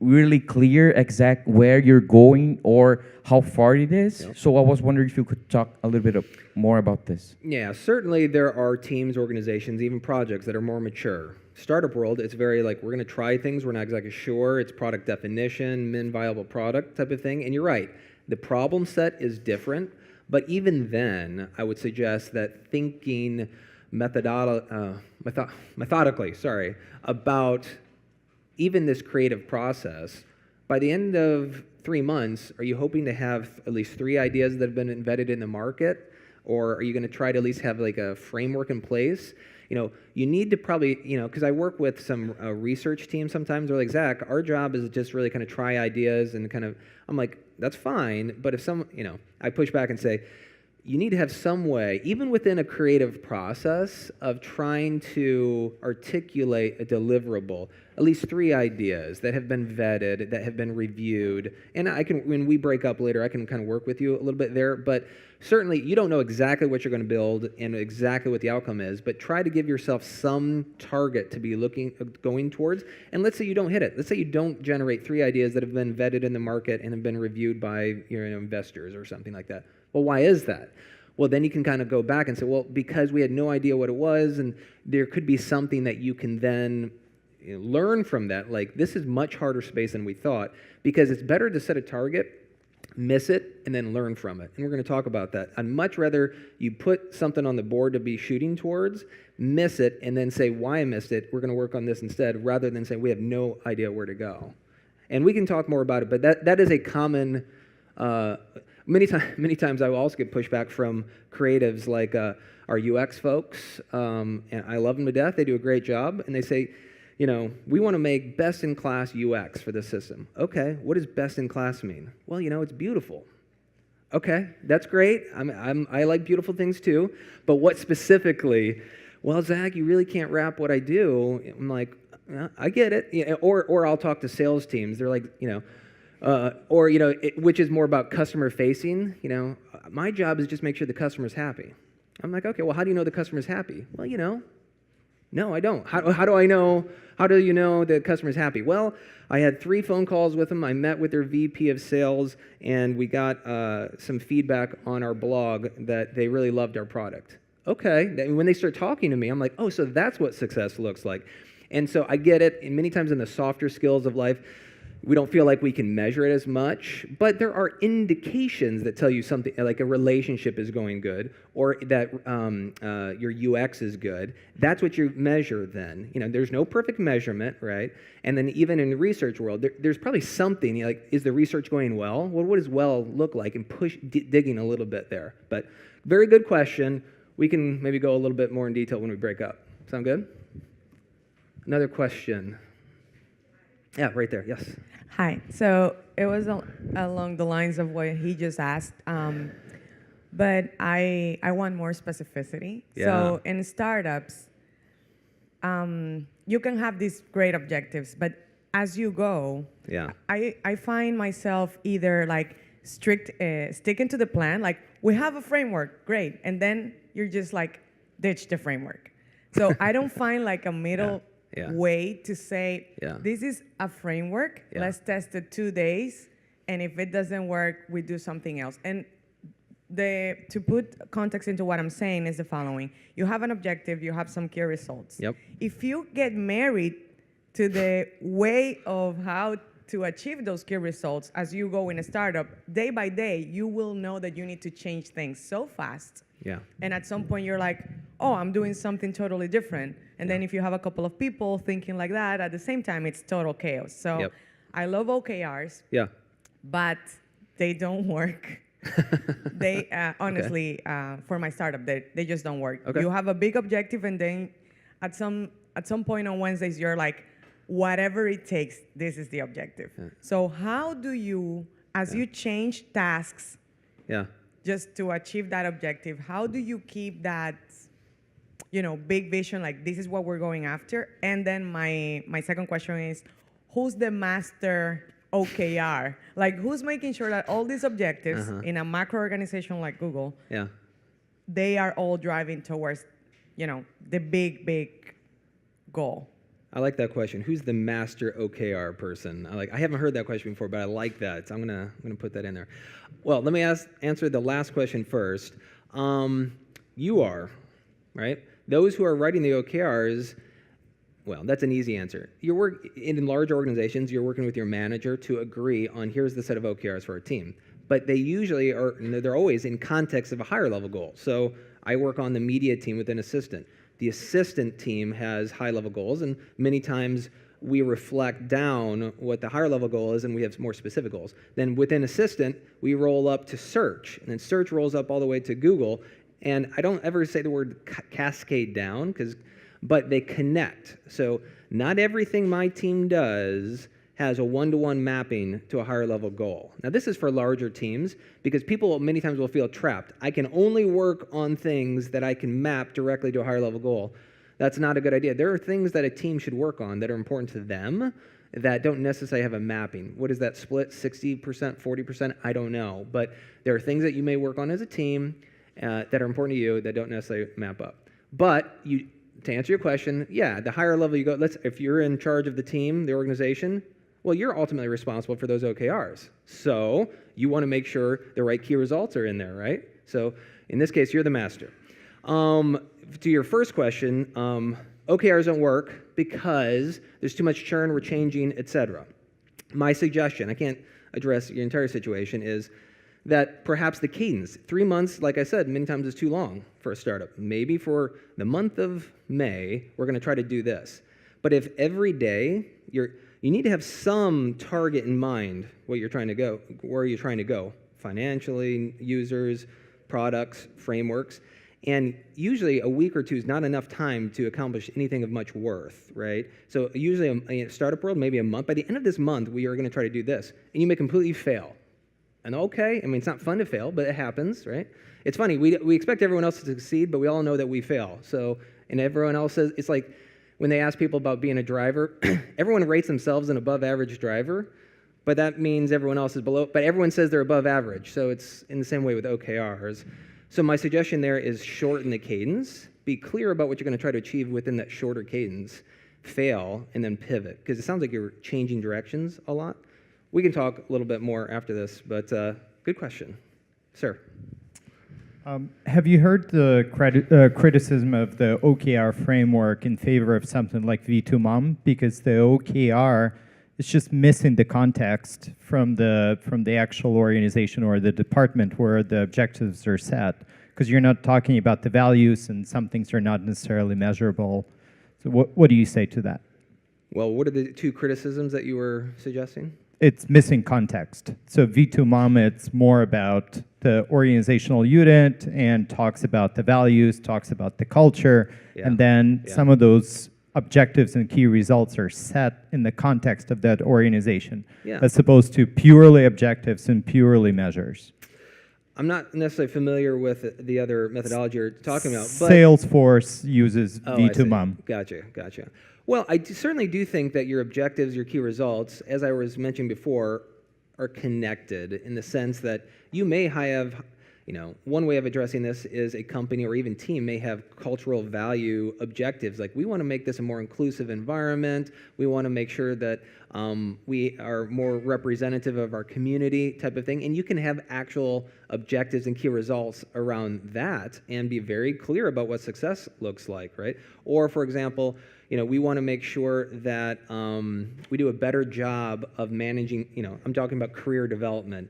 really clear exact where you're going or how far it is. So I was wondering if you could talk a little bit more about this. Yeah, certainly there are teams, organizations, even projects that are more mature. Startup world, it's very like, we're going to try things, we're not exactly sure, it's product definition, min viable product type of thing, and you're right. The problem set is different, but even then, I would suggest that thinking methodically, about even this creative process, by the end of 3 months, are you hoping to have at least 3 ideas that have been embedded in the market? Or are you going to try to at least have like a framework in place? You need to probably, because I work with some research teams sometimes, they're like, Zach, our job is just really kind of try ideas and kind of, I'm like, that's fine, but if I push back and say, you need to have some way, even within a creative process, of trying to articulate a deliverable, at least 3 ideas that have been vetted, that have been reviewed. And when we break up later, I can kind of work with you a little bit there. But certainly, you don't know exactly what you're going to build and exactly what the outcome is, but try to give yourself some target to be going towards. And let's say you don't hit it. Let's say you don't generate 3 ideas that have been vetted in the market and have been reviewed by your investors or something like that. Well, why is that? Well, then you can kind of go back and say, well, because we had no idea what it was, and there could be something that you can then learn from that. Like, this is much harder space than we thought, because it's better to set a target, miss it, and then learn from it. And we're going to talk about that. I'd much rather you put something on the board to be shooting towards, miss it, and then say why I missed it. We're going to work on this instead, rather than say we have no idea where to go. And we can talk more about it, but that is a common... Many times I will also get pushback from creatives like our UX folks, and I love them to death. They do a great job, and they say, we want to make best-in-class UX for the system. Okay, what does best-in-class mean? Well, it's beautiful. Okay, that's great. I like beautiful things too, but what specifically? Well, Zach, you really can't wrap what I do. I'm like, I get it. Or I'll talk to sales teams. They're like, which is more about customer facing. My job is just make sure the customer's happy. I'm like, okay, well, how do you know the customer's happy? Well, no, I don't. How do I know? How do you know the customer's happy? Well, I had 3 phone calls with them. I met with their VP of sales, and we got some feedback on our blog that they really loved our product. Okay, when they start talking to me, I'm like, oh, so that's what success looks like. And so I get it. And many times in the softer skills of life, we don't feel like we can measure it as much, but there are indications that tell you something, like a relationship is going good, or that your UX is good. That's what you measure then. There's no perfect measurement, right? And then even in the research world, there's probably something, like, is the research going well? Well, what does well look like? And digging a little bit there. But very good question. We can maybe go a little bit more in detail when we break up. Sound good? Another question. Yeah, right there, yes. Hi. So it was along the lines of what he just asked, but I want more specificity. Yeah. So in startups, you can have these great objectives, but as you go, Yeah. I find myself either like sticking to the plan, like we have a framework, great, and then you're just like ditch the framework. So I don't find like a middle Yeah. way to say, Yeah. this is a framework, Yeah. let's test it 2 days, and if it doesn't work, we do something else. And to put context into what I'm saying is the following. You have an objective, you have some key results. Yep. If you get married to the way of how to achieve those key results as you go in a startup, day by day, you will know that you need to change things so fast. Yeah. And at some point, you're like, oh, I'm doing something totally different. And then if you have a couple of people thinking like that, at the same time, it's total chaos. So Yep. I love OKRs, Yeah. but they don't work. They honestly, for my startup, they just don't work. Okay. You have a big objective, and then at some point on Wednesdays, you're like, whatever it takes, this is the objective. Yeah. So how do you, as you change tasks, Yeah. just to achieve that objective, how do you keep that, big vision, like this is what we're going after? And then my second question is, who's the master OKR? Like, who's making sure that all these objectives in a macro organization like Google, Yeah. they are all driving towards, the big goal? I like that question. Who's the master OKR person? I haven't heard that question before, but I like that. So I'm gonna put that in there. Well, let me answer the last question first. You are, right? Those who are writing the OKRs, well, that's an easy answer. In large organizations, you're working with your manager to agree on here's the set of OKRs for our team. But they usually are, they're always in context of a higher level goal. So I work on the media team with an assistant. The assistant team has high-level goals, and many times we reflect down what the higher-level goal is, and we have more specific goals. Then within assistant, we roll up to search, and then search rolls up all the way to Google. And I don't ever say the word cascade down, but they connect. So not everything my team does has a one-to-one mapping to a higher-level goal. Now, this is for larger teams because people many times will feel trapped. I can only work on things that I can map directly to a higher-level goal. That's not a good idea. There are things that a team should work on that are important to them that don't necessarily have a mapping. What is that split? 60%, 40%? I don't know. But there are things that you may work on as a team that are important to you that don't necessarily map up. But to answer your question, yeah, the higher level you go, if you're in charge of the team, the organization, well, you're ultimately responsible for those OKRs. So you want to make sure the right key results are in there, right? So in this case, you're the master. To your first question, OKRs don't work because there's too much churn, we're changing, etc. My suggestion, I can't address your entire situation, is that perhaps the cadence, 3 months, like I said, many times is too long for a startup. Maybe for the month of May, we're going to try to do this. But if every day you need to have some target in mind where you're trying to go, financially, users, products, frameworks. And usually a week or two is not enough time to accomplish anything of much worth, right? So usually in a startup world, maybe a month. By the end of this month, we are going to try to do this. And you may completely fail. And okay, I mean, it's not fun to fail, but it happens, right? It's funny, we expect everyone else to succeed, but we all know that we fail. So, and everyone else says, it's like, when they ask people about being a driver, everyone rates themselves an above average driver, but that means everyone else is below, but everyone says they're above average. So it's in the same way with OKRs. So my suggestion there is shorten the cadence, be clear about what you're going to try to achieve within that shorter cadence, fail, and then pivot. Because it sounds like you're changing directions a lot. We can talk a little bit more after this, but good question. Sir. Have you heard the criticism of the OKR framework in favor of something like V2MOM? Because the OKR it's just missing the context from the actual organization or the department where the objectives are set, because you're not talking about the values and some things are not necessarily measurable. So what do you say to that? Well, what are the two criticisms that you were suggesting? It's missing context. So V2MOM, it's more about the organizational unit and talks about the values, talks about the culture, and then some of those objectives and key results are set in the context of that organization, as opposed to purely objectives and purely measures. I'm not necessarily familiar with the other methodology you're talking about. But Salesforce uses V2MOM. Gotcha. Well, I certainly do think that your objectives, your key results, as I was mentioning before, are connected in the sense that you may have, one way of addressing this is a company or even team may have cultural value objectives. Like, we want to make this a more inclusive environment. We want to make sure that we are more representative of our community type of thing. And you can have actual objectives and key results around that and be very clear about what success looks like, right? Or, for example, we want to make sure that we do a better job of managing, I'm talking about career development.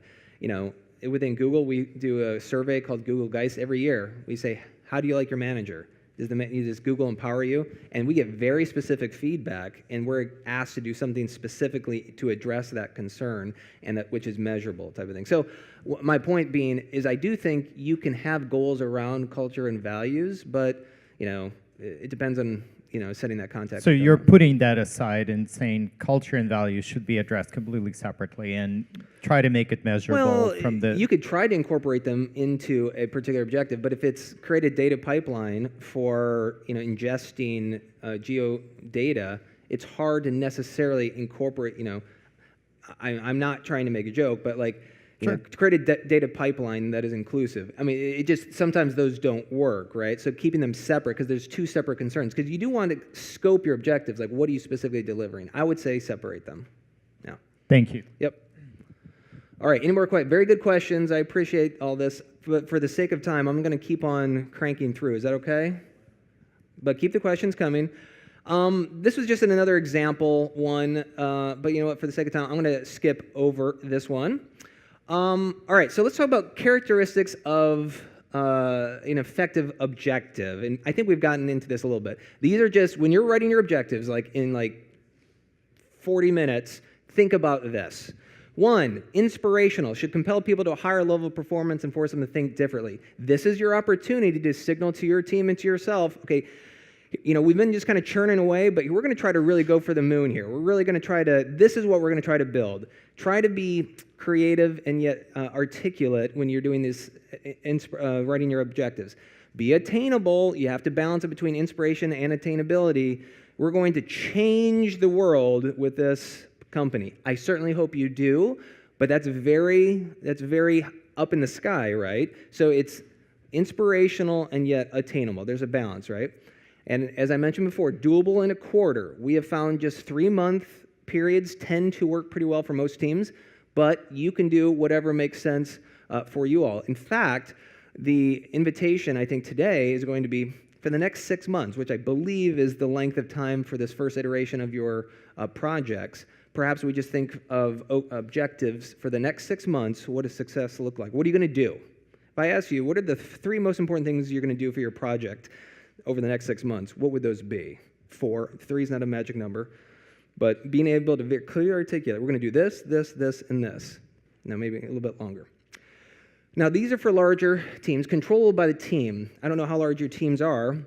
Within Google, we do a survey called Google Geist every year. We say, how do you like your manager? Does Google empower you? And we get very specific feedback, and we're asked to do something specifically to address that concern, and which is measurable type of thing. So my point being is I do think you can have goals around culture and values, but it depends on setting that context. So you're putting that aside and saying culture and values should be addressed completely separately and try to make it measurable from the... You could try to incorporate them into a particular objective, but if it's create a data pipeline for ingesting geo data, it's hard to necessarily incorporate, I'm not trying to make a joke, but create a data pipeline that is inclusive. I mean, it just, sometimes those don't work, right? So keeping them separate, because there's two separate concerns, because you do want to scope your objectives, like what are you specifically delivering? I would say separate them. Yeah. Thank you. Yep. All right, any more questions? Very good questions. I appreciate all this. But for the sake of time, I'm going to keep on cranking through. Is that okay? But keep the questions coming. This was just another example one, but you know what? For the sake of time, I'm going to skip over this one. All right, so let's talk about characteristics of an effective objective. And I think we've gotten into this a little bit. These are just, when you're writing your objectives, in 40 minutes, think about this. 1, inspirational, should compel people to a higher level of performance and force them to think differently. This is your opportunity to signal to your team and to yourself, okay, we've been just kind of churning away, but we're going to try to really go for the moon here. We're really going to try to, this is what we're going to try to build. Try to be creative and yet articulate when you're doing this, writing your objectives. Be attainable. You have to balance it between inspiration and attainability. We're going to change the world with this company. I certainly hope you do, but that's very up in the sky, right? So it's inspirational and yet attainable. There's a balance, right? And as I mentioned before, doable in a quarter. We have found just 3-month periods tend to work pretty well for most teams, but you can do whatever makes sense for you all. In fact, the invitation, I think, today is going to be for the next 6 months, which I believe is the length of time for this first iteration of your projects. Perhaps we just think of objectives for the next 6 months. What does success look like? What are you going to do? If I ask you, what are the 3 most important things you're going to do for your project over the next 6 months? What would those be? 4. 3 is not a magic number. But being able to very clearly articulate, we're going to do this, this, this, and this. Now, maybe a little bit longer. Now, these are for larger teams, controlled by the team. I don't know how large your teams are,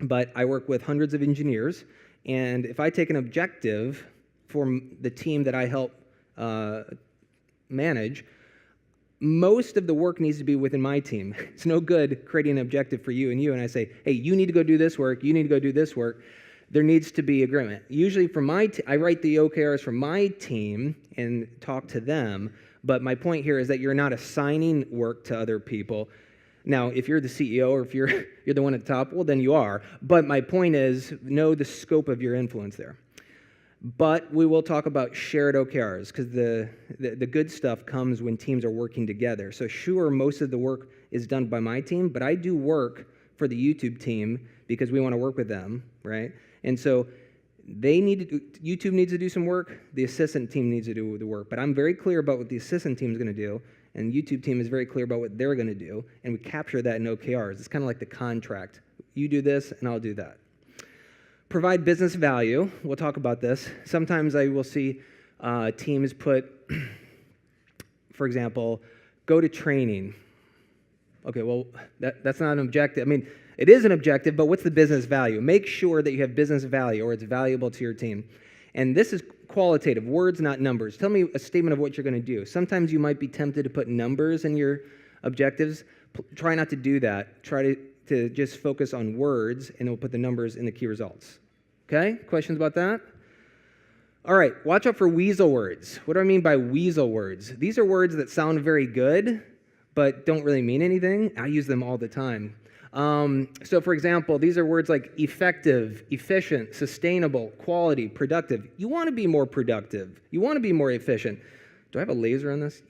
but I work with hundreds of engineers. And if I take an objective for the team that I help manage, most of the work needs to be within my team. It's no good creating an objective for you, and I say, hey, you need to go do this work, you need to go do this work. There needs to be agreement. Usually for I write the OKRs for my team and talk to them, but my point here is that you're not assigning work to other people. Now, if you're the CEO or if you're the one at the top, well, then you are. But my point is, know the scope of your influence there. But we will talk about shared OKRs, because the good stuff comes when teams are working together. So sure, most of the work is done by my team, but I do work for the YouTube team because we want to work with them, right? And so YouTube needs to do some work, the assistant team needs to do the work, but I'm very clear about what the assistant team is going to do, and the YouTube team is very clear about what they're going to do, and we capture that in OKRs. It's kind of like the contract. You do this, and I'll do that. Provide business value. We'll talk about this. Sometimes I will see teams put, for example, go to training. Okay, well, that's not an objective. I mean, it is an objective, but what's the business value? Make sure that you have business value or it's valuable to your team. And this is qualitative, words, not numbers. Tell me a statement of what you're going to do. Sometimes you might be tempted to put numbers in your objectives. Try not to do that. Try to just focus on words, and we'll put the numbers in the key results. Okay? Questions about that? All right, watch out for weasel words. What do I mean by weasel words? These are words that sound very good, but don't really mean anything. I use them all the time. So for example, these are words like effective, efficient, sustainable, quality, productive. You want to be more productive. You want to be more efficient. Do I have a laser on this?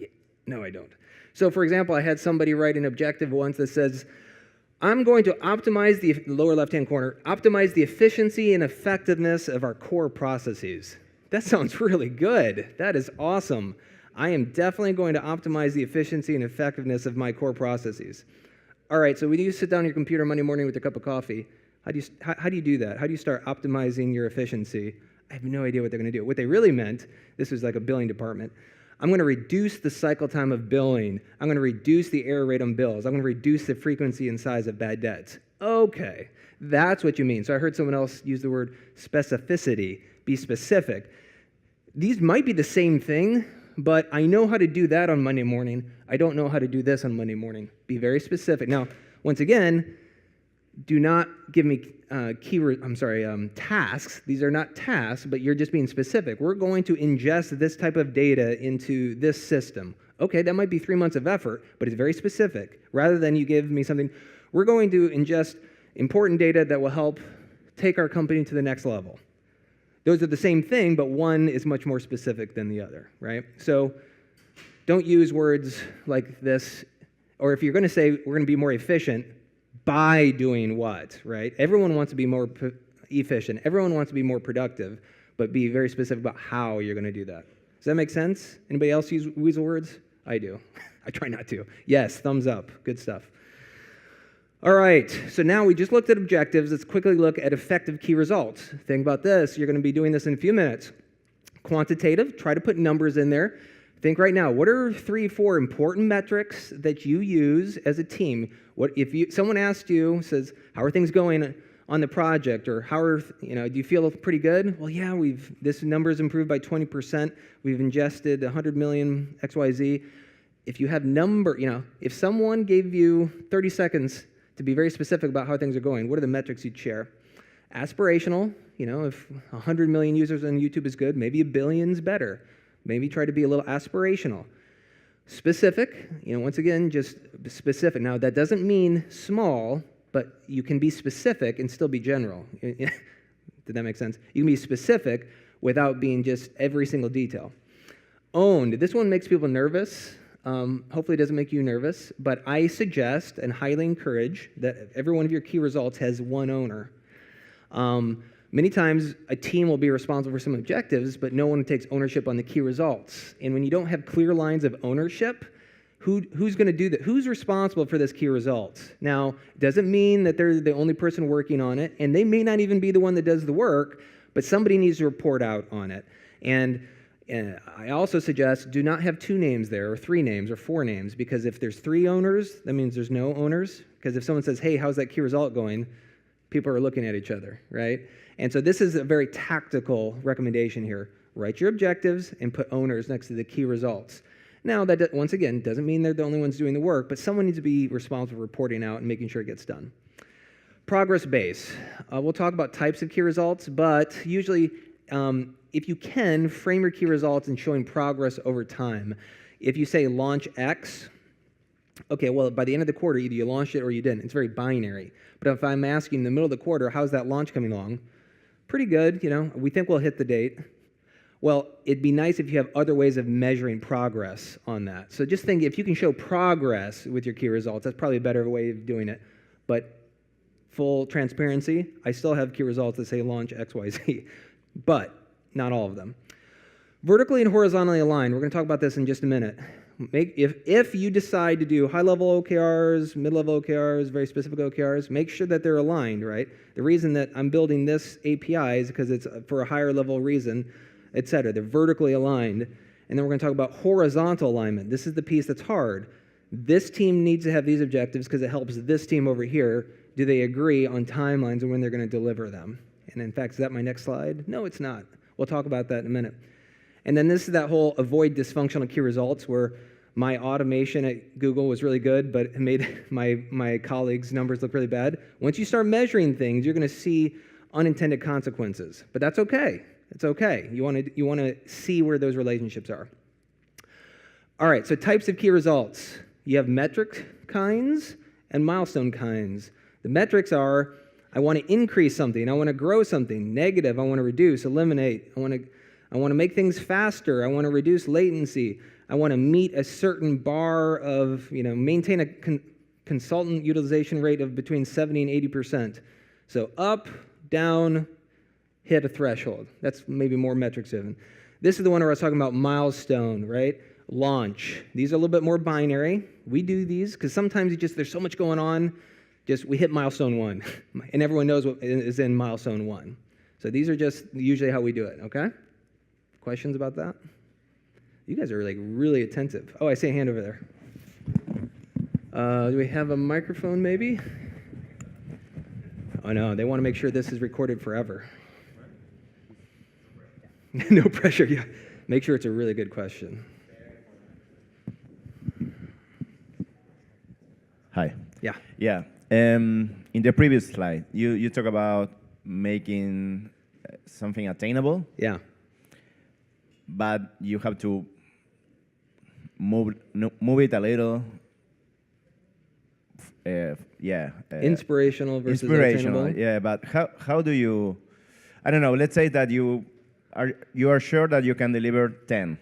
No, I don't. So for example, I had somebody write an objective once that says, I'm going to optimize the lower left-hand corner, optimize the efficiency and effectiveness of our core processes. That sounds really good. That is awesome. I am definitely going to optimize the efficiency and effectiveness of my core processes. All right, so when you sit down on your computer Monday morning with a cup of coffee, how do you do that? How do you start optimizing your efficiency? I have no idea what they're going to do. What they really meant, this was like a billing department, I'm going to reduce the cycle time of billing. I'm going to reduce the error rate on bills. I'm going to reduce the frequency and size of bad debts. Okay, that's what you mean. So I heard someone else use the word specificity, be specific. These might be the same thing, but I know how to do that on Monday morning. I don't know how to do this on Monday morning. Be very specific. Now, once again, do not give me tasks. These are not tasks, but you're just being specific. We're going to ingest this type of data into this system. Okay, that might be 3 months of effort, but it's very specific. Rather than you give me something, we're going to ingest important data that will help take our company to the next level. Those are the same thing, but one is much more specific than the other, right? So don't use words like this, or if you're going to say we're going to be more efficient by doing what, right? Everyone wants to be more efficient. Everyone wants to be more productive, but be very specific about how you're going to do that. Does that make sense? Anybody else use weasel words? I do. I try not to. Yes, thumbs up. Good stuff. All right, so now we just looked at objectives. Let's quickly look at effective key results. Think about this. You're going to be doing this in a few minutes. Quantitative, try to put numbers in there. Think right now, what are 3, 4 important metrics that you use as a team? What if someone asked you, says, how are things going on the project, or do you feel pretty good? Well, yeah, this number's improved by 20%. We've ingested 100 million XYZ. If you have if someone gave you 30 seconds to be very specific about how things are going, what are the metrics you'd share? Aspirational, if 100 million users on YouTube is good, maybe 1 billion's better. Maybe try to be a little aspirational. Specific, once again, just specific. Now, that doesn't mean small, but you can be specific and still be general. Did that make sense? You can be specific without being just every single detail. Owned. This one makes people nervous. Hopefully it doesn't make you nervous, but I suggest and highly encourage that every one of your key results has one owner. Many times a team will be responsible for some objectives, but no one takes ownership on the key results. And when you don't have clear lines of ownership, who's going to do that? Who's responsible for this key results? Now, it doesn't mean that they're the only person working on it, and they may not even be the one that does the work, but somebody needs to report out on it. And I also suggest do not have 2 names there, or 3 names, or 4 names, because if there's 3 owners, that means there's no owners. Because if someone says, hey, how's that key result going? People are looking at each other, right? And so this is a very tactical recommendation here. Write your objectives and put owners next to the key results. Now, that, once again, doesn't mean they're the only ones doing the work, but someone needs to be responsible for reporting out and making sure it gets done. Progress base. We'll talk about types of key results, but usually, if you can, frame your key results in showing progress over time. If you say launch X, okay, well, by the end of the quarter, either you launched it or you didn't. It's very binary. But if I'm asking in the middle of the quarter, how's that launch coming along? Pretty good, we think we'll hit the date. Well, it'd be nice if you have other ways of measuring progress on that. So just think, if you can show progress with your key results, that's probably a better way of doing it. But full transparency, I still have key results that say launch XYZ. but not all of them. Vertically and horizontally aligned, we're going to talk about this in just a minute. If you decide to do high-level OKRs, mid-level OKRs, very specific OKRs, make sure that they're aligned, right? The reason that I'm building this API is because it's for a higher level reason, et cetera. They're vertically aligned. And then we're going to talk about horizontal alignment. This is the piece that's hard. This team needs to have these objectives because it helps this team over here. Do they agree on timelines and when they're going to deliver them? And in fact, is that my next slide? No, it's not. We'll talk about that in a minute. And then this is that whole avoid dysfunctional key results where my automation at Google was really good, but it made my colleagues' numbers look really bad. Once you start measuring things, you're going to see unintended consequences. But that's okay. It's okay. You want to see where those relationships are. All right, so types of key results. You have metric kinds and milestone kinds. The metrics are, I want to increase something. I want to grow something. Negative, I want to reduce, eliminate. I want to make things faster. I want to reduce latency. I want to meet a certain bar of, maintain a consultant utilization rate of between 70 and 80%. So up, down, hit a threshold. That's maybe more metrics driven. This is the one where I was talking about milestone, right? Launch. These are a little bit more binary. We do these because sometimes there's so much going on. We hit milestone 1, and everyone knows what is in milestone 1. So these are just usually how we do it, okay? Questions about that? You guys are really attentive. Oh, I see a hand over there. Do we have a microphone maybe? Oh no, they want to make sure this is recorded forever. No pressure, yeah. Make sure it's a really good question. Hi. Yeah. Yeah. In the previous slide, you talk about making something attainable. Yeah. But you have to move it a little. Inspirational versus inspirational. attainable. Yeah, but how do you? I don't know. Let's say that you are sure that you can deliver 10.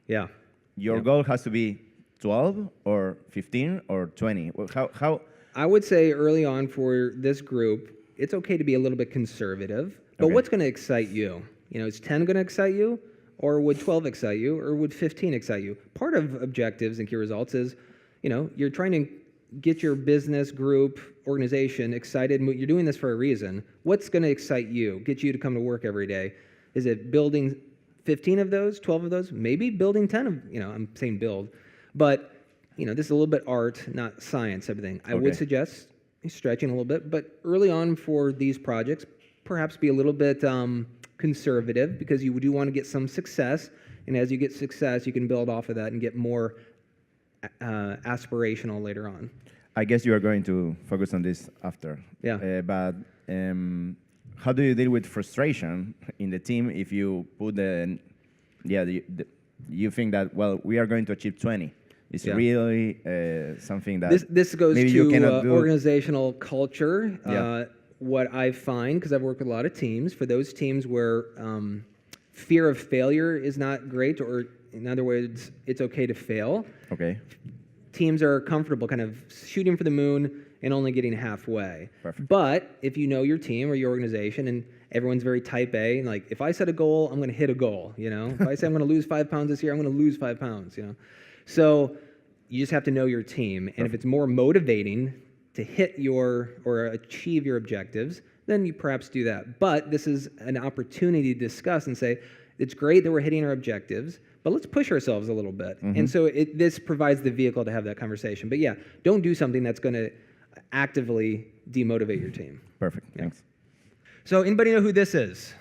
Yeah. Your goal has to be 12 or 15 or 20. How? I would say early on for this group, it's okay to be a little bit conservative. But what's going to excite you? Is 10 going to excite you? Or would 12 excite you? Or would 15 excite you? Part of objectives and key results is, you're trying to get your business, group, organization excited. You're doing this for a reason. What's going to excite you, get you to come to work every day? Is it building 15 of those, 12 of those? Maybe building 10 of, I'm saying build. But, this is a little bit art, not science, everything. I would suggest stretching a little bit. But early on for these projects, perhaps be a little bit conservative because you do want to get some success. And as you get success, you can build off of that and get more aspirational later on. I guess you are going to focus on this after. Yeah. But how do you deal with frustration in the team if you put you think that, well, we are going to achieve 20. It's really something that this goes maybe to you cannot do. Organizational culture. Yeah. What I find, because I've worked with a lot of teams, for those teams where fear of failure is not great, or in other words, it's okay to fail. Okay. Teams are comfortable kind of shooting for the moon and only getting halfway. Perfect. But if you know your team or your organization and everyone's very type A, and if I set a goal, I'm going to hit a goal, If I say I'm going to lose 5 pounds this year, I'm going to lose 5 pounds, So you just have to know your team. And Perfect. if it's more motivating to hit or achieve your objectives, then you perhaps do that. But this is an opportunity to discuss and say, it's great that we're hitting our objectives, but let's push ourselves a little bit. Mm-hmm. And so this provides the vehicle to have that conversation. But yeah, don't do something that's going to actively demotivate your team. Perfect. Yeah. Thanks. So anybody know who this is?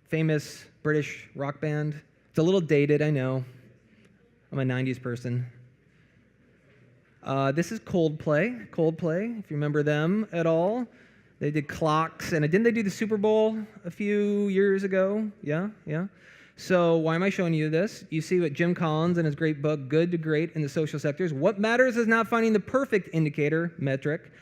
Famous British rock band. It's a little dated, I know. I'm a 90s person. This is Coldplay. Coldplay, if you remember them at all. They did Clocks, and didn't they do the Super Bowl a few years ago? Yeah. So why am I showing you this? You see what Jim Collins in his great book, Good to Great in the Social Sectors. What matters is not finding the perfect indicator, metric,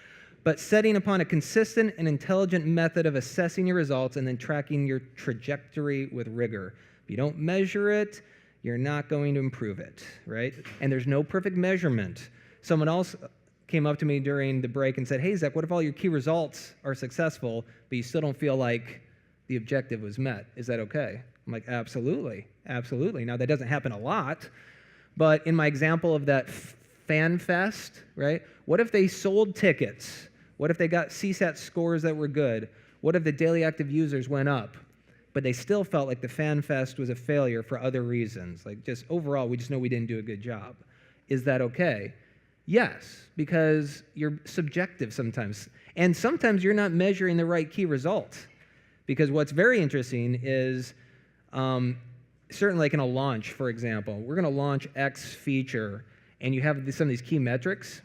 but setting upon a consistent and intelligent method of assessing your results and then tracking your trajectory with rigor. If you don't measure it, you're not going to improve it, right? And there's no perfect measurement. Someone else came up to me during the break and said, hey, Zach, what if all your key results are successful, but you still don't feel like the objective was met. Is that okay? I'm like, absolutely, absolutely. Now, that doesn't happen a lot, but in my example of that fan fest, right? What if they sold tickets? What if they got CSAT scores that were good? What if the daily active users went up? But they still felt like the fan fest was a failure for other reasons. Like just overall, we just know we didn't do a good job. Is that okay? Yes, because you're subjective sometimes. And sometimes you're not measuring the right key result. Because what's very interesting is, certainly like in a launch, for example, we're going to launch X feature, and you have some of these key metrics.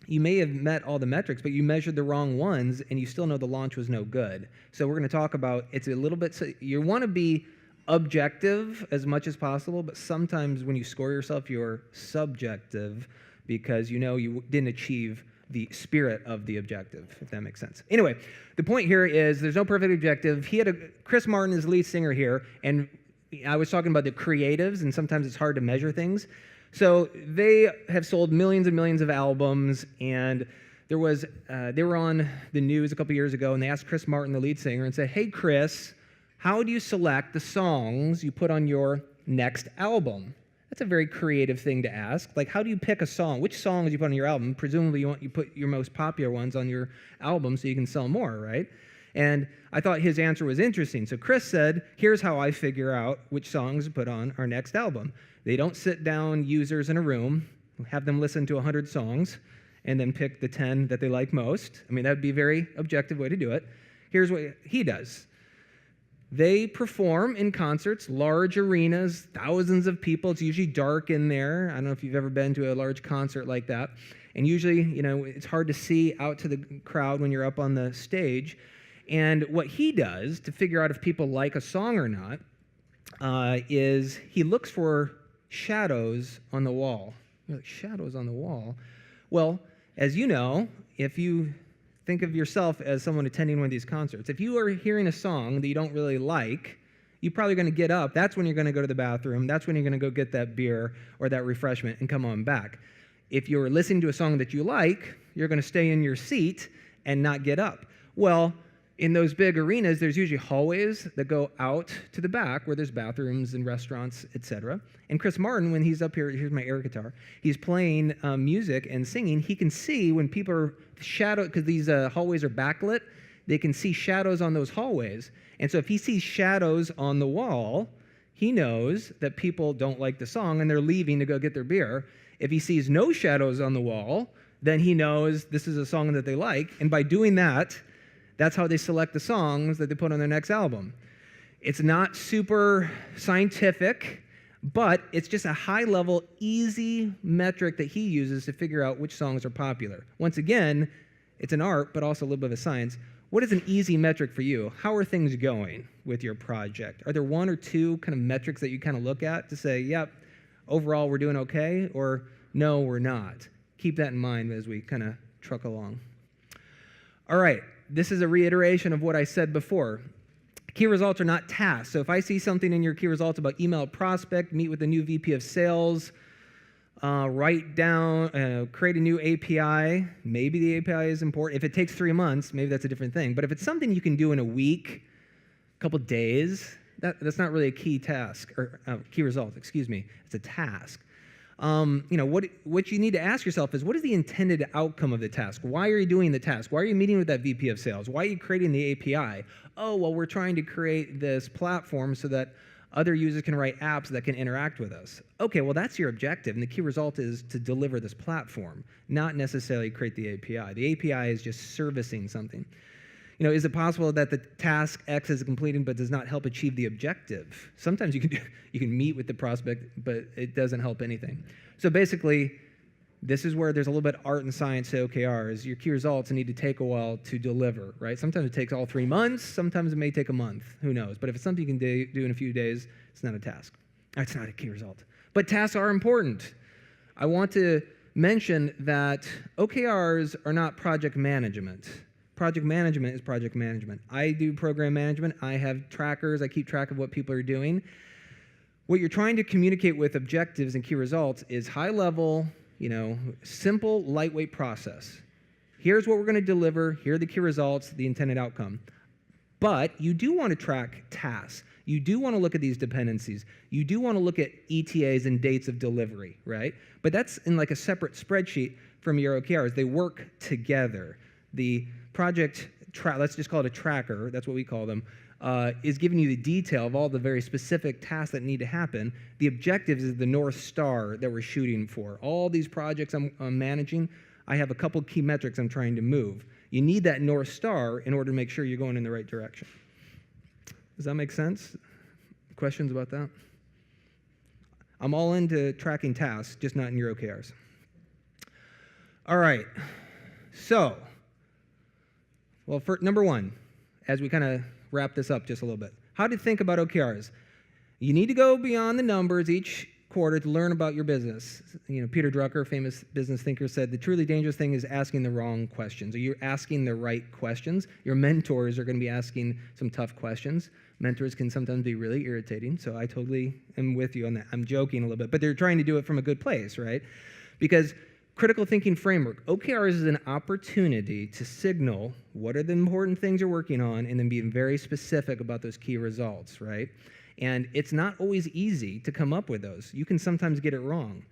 You may have met all the metrics, but you measured the wrong ones, and you still know the launch was no good. So we're going to talk about, it's a little bit, you want to be objective as much as possible, but sometimes when you score yourself, you're subjective because you know you didn't achieve the spirit of the objective, if that makes sense. Anyway, the point here is there's no perfect objective. Chris Martin is lead singer here, and I was talking about the creatives, and sometimes it's hard to measure things. So they have sold millions and millions of albums, and they were on the news a couple years ago, and they asked Chris Martin, the lead singer, and said, "Hey, Chris, how do you select the songs you put on your next album?" That's a very creative thing to ask. Like, how do you pick a song? Which songs you put on your album? Presumably, you put your most popular ones on your album so you can sell more, right? And I thought his answer was interesting. So Chris said, here's how I figure out which songs to put on our next album. They don't sit down users in a room, have them listen to 100 songs, and then pick the 10 that they like most. I mean, that would be a very objective way to do it. Here's what he does. They perform in concerts, large arenas, thousands of people. It's usually dark in there. I don't know if you've ever been to a large concert like that. And usually, it's hard to see out to the crowd when you're up on the stage. And what he does to figure out if people like a song or not is he looks for shadows on the wall. You're like, shadows on the wall? Well, as you know, if you think of yourself as someone attending one of these concerts, if you are hearing a song that you don't really like, you're probably going to get up. That's when you're going to go to the bathroom. That's when you're going to go get that beer or that refreshment and come on back. If you're listening to a song that you like, you're going to stay in your seat and not get up. Well, in those big arenas, there's usually hallways that go out to the back where there's bathrooms and restaurants, etc. And Chris Martin, when he's up here, here's my air guitar, he's playing music and singing, he can see when people are because these hallways are backlit, they can see shadows on those hallways. And so if he sees shadows on the wall, he knows that people don't like the song and they're leaving to go get their beer. If he sees no shadows on the wall, then he knows this is a song that they like. And by doing that, that's how they select the songs that they put on their next album. It's not super scientific, but it's just a high-level, easy metric that he uses to figure out which songs are popular. Once again, it's an art, but also a little bit of a science. What is an easy metric for you? How are things going with your project? Are there one or two kind of metrics that you kind of look at to say, yep, overall we're doing okay, or no, we're not? Keep that in mind as we kind of truck along. All right. This is a reiteration of what I said before. Key results are not tasks. So if I see something in your key results about email prospect, meet with a new VP of sales, write down, create a new API, maybe the API is important. If it takes 3 months, maybe that's a different thing. But if it's something you can do in a week, a couple days, that's not really a key task, or key result, excuse me. It's a task. What you need to ask yourself is, what is the intended outcome of the task? Why are you doing the task? Why are you meeting with that VP of sales? Why are you creating the API? Oh, well, we're trying to create this platform so that other users can write apps that can interact with us. Okay, well, that's your objective, and the key result is to deliver this platform, not necessarily create the API. The API is just servicing something. Is it possible that the task X is completed but does not help achieve the objective? Sometimes you can meet with the prospect, but it doesn't help anything. So basically, this is where there's a little bit of art and science to OKRs. Your key results need to take a while to deliver, right? Sometimes it takes all 3 months. Sometimes it may take a month. Who knows? But if it's something you can do in a few days, it's not a task. It's not a key result. But tasks are important. I want to mention that OKRs are not project management. Project management is project management. I do program management. I have trackers. I keep track of what people are doing. What you're trying to communicate with objectives and key results is high level, simple, lightweight process. Here's what we're going to deliver. Here are the key results, the intended outcome. But you do want to track tasks. You do want to look at these dependencies. You do want to look at ETAs and dates of delivery, right? But that's in like a separate spreadsheet from your OKRs. They work together. The project, let's just call it a tracker, that's what we call them, is giving you the detail of all the very specific tasks that need to happen. The objectives is the North Star that we're shooting for. All these projects I'm managing, I have a couple key metrics I'm trying to move. You need that North Star in order to make sure you're going in the right direction. Does that make sense? Questions about that? I'm all into tracking tasks, just not in your OKRs. All right. So, well, for number one, as we kind of wrap this up just a little bit, how to think about OKRs. You need to go beyond the numbers each quarter to learn about your business. You know, Peter Drucker, famous business thinker, said the truly dangerous thing is asking the wrong questions. Or you're asking the right questions. Your mentors are going to be asking some tough questions. Mentors can sometimes be really irritating, so I totally am with you on that. I'm joking a little bit, but they're trying to do it from a good place, right? Because critical thinking framework, OKRs is an opportunity to signal what are the important things you're working on and then being very specific about those key results, right? And it's not always easy to come up with those. You can sometimes get it wrong.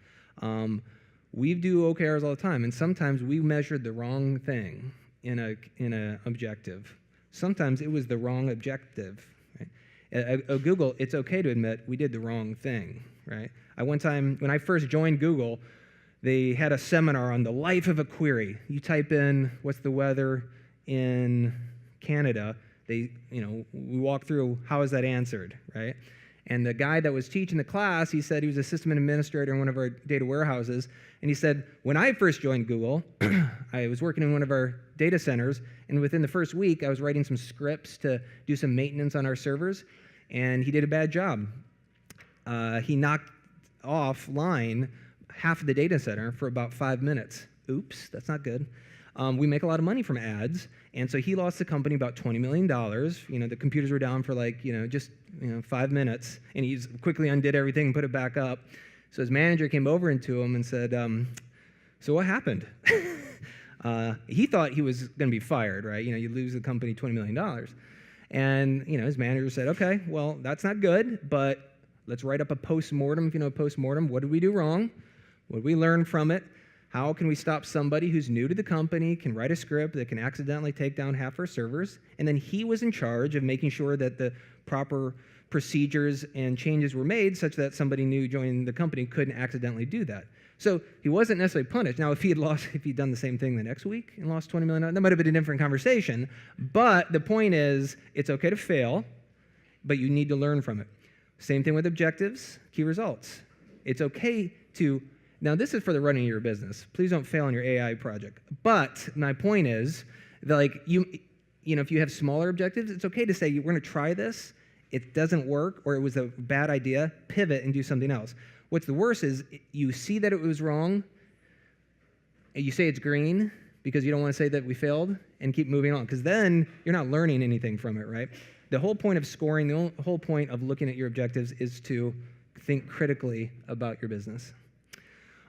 We do OKRs all the time, and sometimes we measured the wrong thing in a objective. Sometimes it was the wrong objective. Right? At Google, it's okay to admit we did the wrong thing, right? One time, when I first joined Google, they had a seminar on the life of a query. You type in, what's the weather in Canada? We walk through, how is that answered, right? And the guy that was teaching the class, he said he was a system administrator in one of our data warehouses, and he said, when I first joined Google, I was working in one of our data centers, and within the first week, I was writing some scripts to do some maintenance on our servers, and he did a bad job. He knocked offline half of the data center for about 5 minutes. Oops, that's not good. We make a lot of money from ads, and so he lost the company about $20 million. The computers were down for 5 minutes, and he quickly undid everything and put it back up. So his manager came over to him and said, so what happened? He thought he was going to be fired, right? You lose the company $20 million. And, his manager said, okay, well, that's not good, but let's write up a post-mortem. If you know post-mortem, what did we do wrong? What did we learn from it? How can we stop somebody who's new to the company, can write a script that can accidentally take down half our servers? And then he was in charge of making sure that the proper procedures and changes were made such that somebody new joining the company couldn't accidentally do that. So he wasn't necessarily punished. Now, if he'd done the same thing the next week and lost $20 million, that might have been a different conversation. But the point is, it's okay to fail, but you need to learn from it. Same thing with objectives, key results. It's okay to... Now, this is for the running of your business. Please don't fail on your AI project. But my point is that, if you have smaller objectives, it's okay to say, we're going to try this. It doesn't work, or it was a bad idea. Pivot and do something else. What's the worst is you see that it was wrong, and you say it's green because you don't want to say that we failed, and keep moving on, because then you're not learning anything from it, right? The whole point of scoring, the whole point of looking at your objectives is to think critically about your business.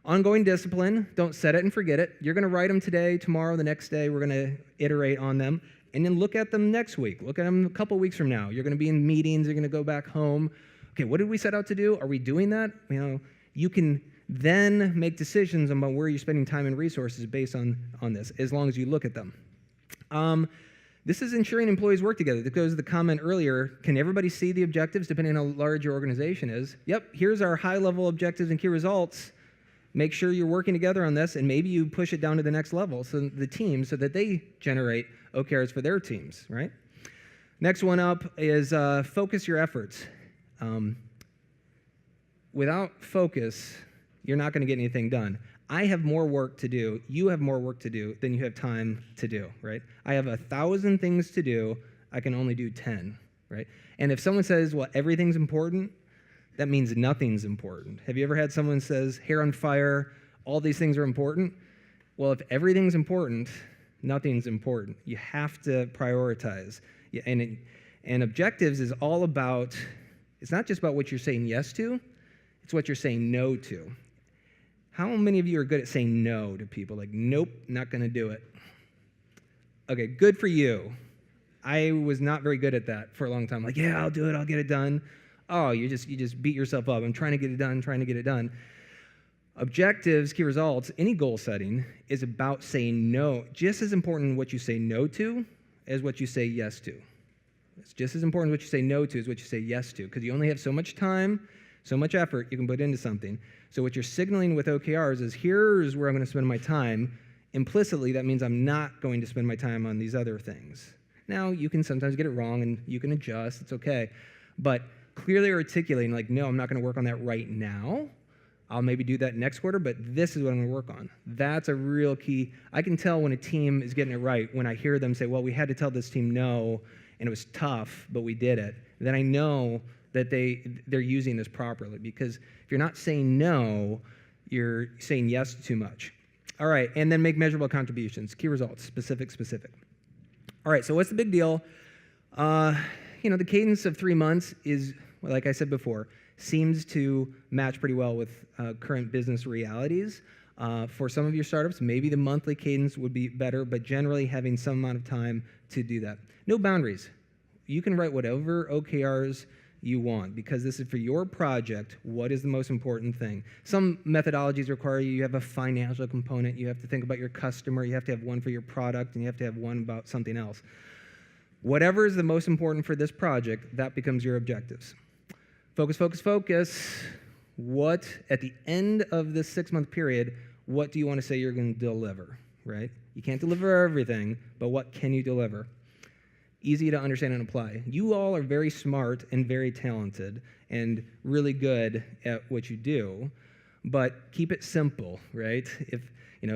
Ongoing discipline, don't set it and forget it. You're going to write them today, tomorrow, the next day. We're going to iterate on them. And then look at them next week. Look at them a couple weeks from now. You're going to be in meetings. You're going to go back home. Okay, what did we set out to do? Are we doing that? You can then make decisions about where you're spending time and resources based on this, as long as you look at them. This is ensuring employees work together. That goes to the comment earlier. Can everybody see the objectives depending on how large your organization is? Yep, here's our high-level objectives and key results. Make sure you're working together on this, and maybe you push it down to the next level, so the team, so that they generate OKRs for their teams, right? Next one up is focus your efforts. Without focus, you're not going to get anything done. I have more work to do. You have more work to do than you have time to do, right? I have 1,000 things to do. I can only do 10, right? And if someone says, well, everything's important, that means nothing's important. Have you ever had someone says, hair on fire, all these things are important? Well, if everything's important, nothing's important. You have to prioritize. And objectives is all about, it's not just about what you're saying yes to, it's what you're saying no to. How many of you are good at saying no to people? Like, nope, not going to do it. Okay, good for you. I was not very good at that for a long time. Like, yeah, I'll do it. I'll get it done. Oh, you just beat yourself up. I'm trying to get it done, trying to get it done. Objectives, key results, any goal setting is about saying no. Just as important what you say no to as what you say yes to. It's just as important what you say no to as what you say yes to, because you only have so much time, so much effort you can put into something. So what you're signaling with OKRs is, here's where I'm going to spend my time. Implicitly, that means I'm not going to spend my time on these other things. Now, you can sometimes get it wrong, and you can adjust. It's okay. But clearly articulating, like, no, I'm not going to work on that right now. I'll maybe do that next quarter, but this is what I'm going to work on. That's a real key. I can tell when a team is getting it right when I hear them say, well, we had to tell this team no, and it was tough, but we did it. Then I know that they're using this properly, because if you're not saying no, you're saying yes too much. All right, and then make measurable contributions. Key results, specific. All right, so what's the big deal? The cadence of 3 months is, well, like I said before, seems to match pretty well with current business realities. For some of your startups, maybe the monthly cadence would be better, but generally having some amount of time to do that. No boundaries. You can write whatever OKRs you want, because this is for your project. What is the most important thing? Some methodologies require you have a financial component. You have to think about your customer. You have to have one for your product, and you have to have one about something else. Whatever is the most important for this project, that becomes your objectives. Focus. What, at the end of this 6-month period, what do you want to say you're going to deliver, right? You can't deliver everything, but what can you deliver? Easy to understand and apply. You all are very smart and very talented and really good at what you do, but keep it simple, right? If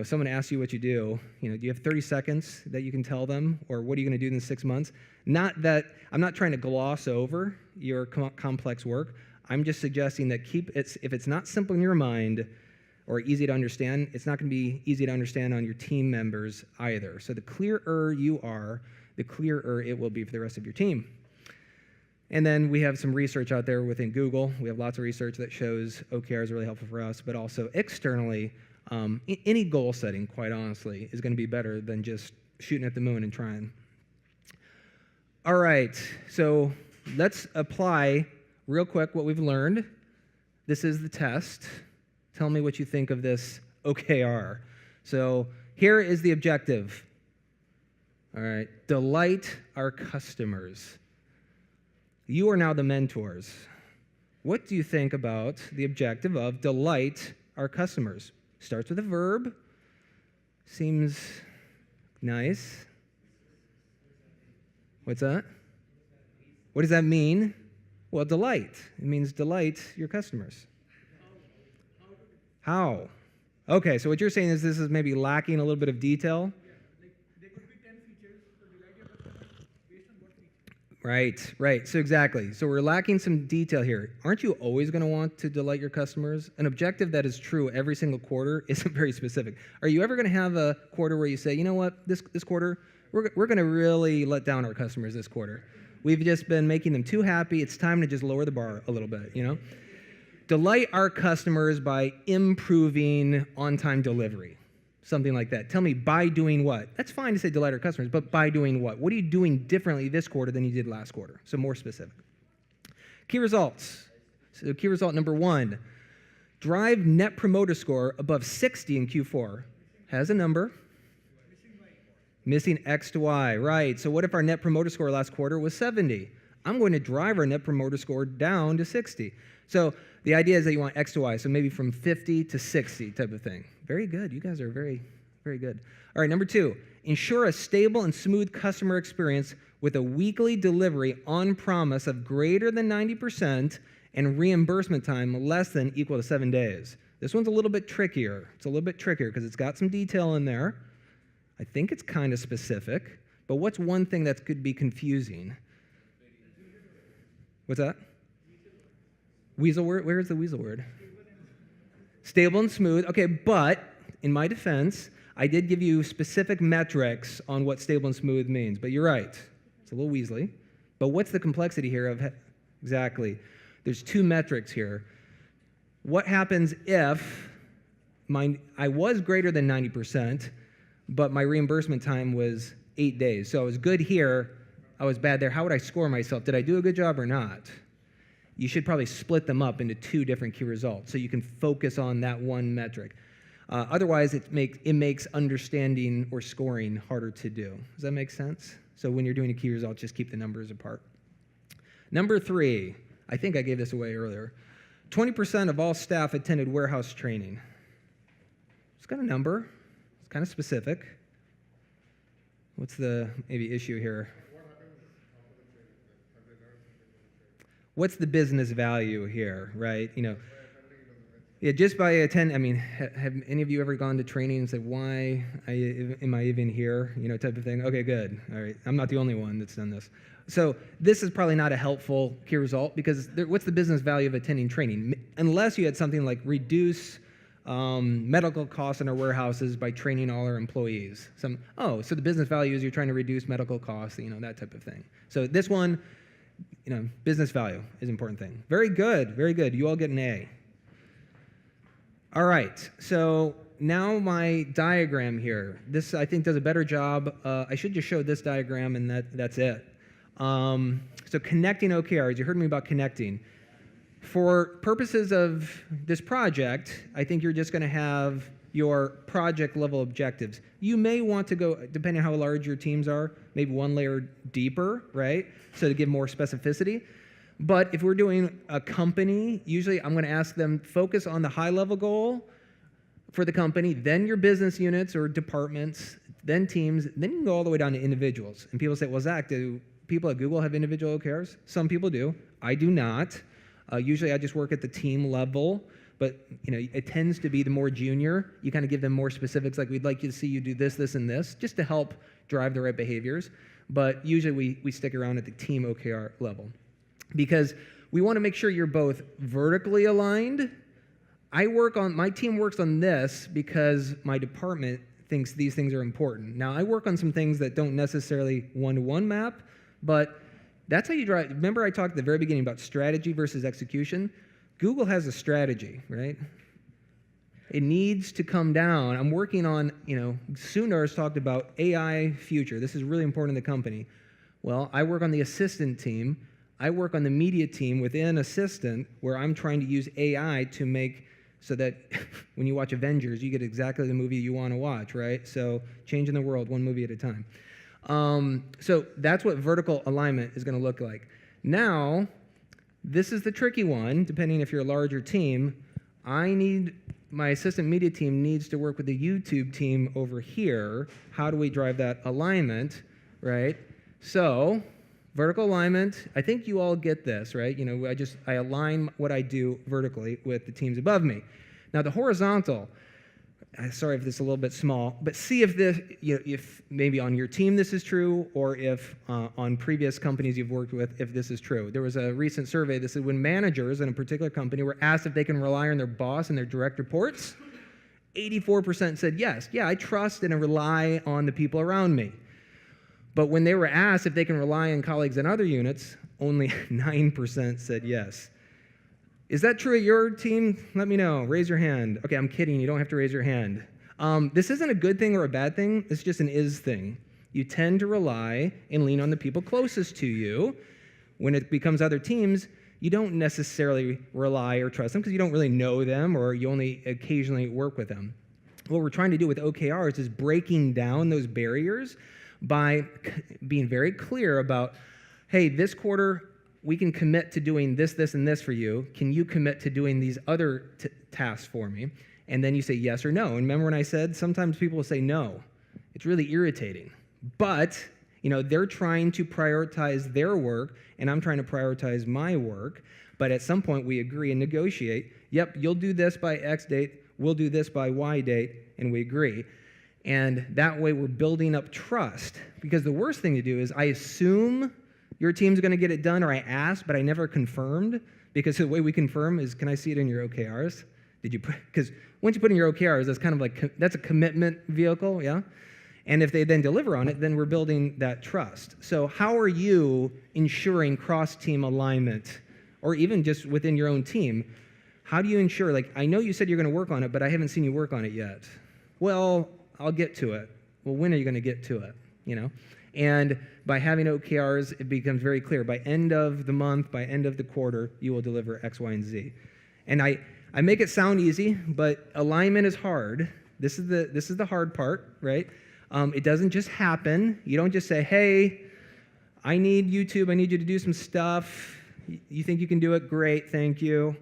someone asks you what you do, do you have 30 seconds that you can tell them, or what are you going to do in the 6 months? Not that I'm not trying to gloss over your complex work. I'm just suggesting that if it's not simple in your mind or easy to understand, it's not going to be easy to understand on your team members either. So the clearer you are, the clearer it will be for the rest of your team. And then we have some research out there within Google. We have lots of research that shows OKRs are really helpful for us, but also externally, any goal setting, quite honestly, is going to be better than just shooting at the moon and trying. All right, so let's apply real quick what we've learned. This is the test. Tell me what you think of this OKR. So here is the objective. All right, delight our customers. You are now the mentors. What do you think about the objective of delight our customers? Starts with a verb. Seems nice. What's that? What does that mean? Well, delight. It means delight your customers. How? Okay, so what you're saying is this is maybe lacking a little bit of detail. Right. So exactly. So we're lacking some detail here. Aren't you always going to want to delight your customers? An objective that is true every single quarter isn't very specific. Are you ever going to have a quarter where you say, you know what, this quarter, we're going to really let down our customers this quarter. We've just been making them too happy. It's time to just lower the bar a little bit, Delight our customers by improving on-time delivery. Something like that. Tell me, by doing what? That's fine to say delight our customers, but by doing what? What are you doing differently this quarter than you did last quarter? So more specific. Key results. So key result number 1, drive net promoter score above 60 in Q4. Has a number. Missing X to Y, right. So what if our net promoter score last quarter was 70? I'm going to drive our net promoter score down to 60. So the idea is that you want X to Y, so maybe from 50 to 60 type of thing. Very good. You guys are very, very good. All right, number 2, ensure a stable and smooth customer experience with a weekly delivery on promise of greater than 90% and reimbursement time less than equal to 7 days. This one's a little bit trickier. It's a little bit trickier because it's got some detail in there. I think it's kind of specific, but what's one thing that could be confusing? What's that? Weasel word? Where is the weasel word? Stable and smooth. Okay, but in my defense, I did give you specific metrics on what stable and smooth means, but you're right. It's a little weaselly. But what's the complexity here of exactly? There's 2 metrics here. What happens if I was greater than 90%, but my reimbursement time was 8 days? So I was good here, I was bad there. How would I score myself? Did I do a good job or not? You should probably split them up into 2 different key results so you can focus on that one metric. Otherwise, it makes understanding or scoring harder to do. Does that make sense? So when you're doing a key result, just keep the numbers apart. Number 3, I think I gave this away earlier. 20% of all staff attended warehouse training. It's got a number. It's kind of specific. What's the maybe issue here? What's the business value here, right? Yeah, just by attend. I mean, have any of you ever gone to training and said, "Why am I even here?" Type of thing. Okay, good. All right, I'm not the only one that's done this. So this is probably not a helpful key result because what's the business value of attending training? Unless you had something like reduce medical costs in our warehouses by training all our employees. So the business value is you're trying to reduce medical costs, that type of thing. So this one, business value is an important thing. Very good, very good. You all get an A. All right, so now my diagram here. This, I think, does a better job. I should just show this diagram, and that's it. So connecting OKRs, you heard me about connecting. For purposes of this project, I think you're just going to have your project level objectives. You may want to go, depending on how large your teams are, maybe one layer deeper, right? So to give more specificity. But if we're doing a company, usually I'm going to ask them focus on the high level goal for the company, then your business units or departments, then teams, then you can go all the way down to individuals. And people say, well, Zach, do people at Google have individual OKRs? Some people do. I do not. Usually I just work at the team level, but it tends to be the more junior. You kind of give them more specifics, like we'd like you to see you do this, this, and this, just to help drive the right behaviors. But usually we stick around at the team OKR level because we want to make sure you're both vertically aligned. My team works on this because my department thinks these things are important. Now, I work on some things that don't necessarily one-to-one map, but that's how you drive. Remember I talked at the very beginning about strategy versus execution? Google has a strategy, right? It needs to come down. I'm working on, Sundar's talked about AI future. This is really important in the company. Well, I work on the assistant team. I work on the media team within Assistant where I'm trying to use AI to make so that when you watch Avengers, you get exactly the movie you want to watch, right? So changing the world one movie at a time. So that's what vertical alignment is going to look like. Now, this is the tricky one, depending if you're a larger team. My assistant media team needs to work with the YouTube team over here. How do we drive that alignment, right? So, vertical alignment, I think you all get this, right? I align what I do vertically with the teams above me. Now, the horizontal, sorry if this is a little bit small, but see if this, if maybe on your team this is true, or if on previous companies you've worked with, if this is true. There was a recent survey that said when managers in a particular company were asked if they can rely on their boss and their direct reports, 84% said yes. Yeah, I trust and rely on the people around me. But when they were asked if they can rely on colleagues in other units, only 9% said yes. Is that true at your team? Let me know. Raise your hand. Okay, I'm kidding. You don't have to raise your hand. This isn't a good thing or a bad thing. It's just an is thing. You tend to rely and lean on the people closest to you. When it becomes other teams, you don't necessarily rely or trust them because you don't really know them or you only occasionally work with them. What we're trying to do with OKRs is breaking down those barriers by being very clear about, hey, this quarter we can commit to doing this, this, and this for you. Can you commit to doing these other tasks for me? And then you say yes or no. And remember when I said sometimes people will say no. It's really irritating. But they're trying to prioritize their work, and I'm trying to prioritize my work. But at some point we agree and negotiate, yep, you'll do this by X date, we'll do this by Y date, and we agree. And that way we're building up trust. Because the worst thing to do is I assume your team's going to get it done, or I asked, but I never confirmed. Because the way we confirm is, can I see it in your OKRs? Because once you put in your OKRs, that's kind of like, that's a commitment vehicle, yeah? And if they then deliver on it, then we're building that trust. So how are you ensuring cross-team alignment, or even just within your own team? How do you ensure, like, I know you said you're going to work on it, but I haven't seen you work on it yet. Well, I'll get to it. Well, when are you going to get to it? And by having OKRs, it becomes very clear. By end of the month, by end of the quarter, you will deliver X, Y, and Z. And I make it sound easy, but alignment is hard. This is the hard part, right? It doesn't just happen. You don't just say, hey, I need YouTube. I need you to do some stuff. You think you can do it? Great, thank you.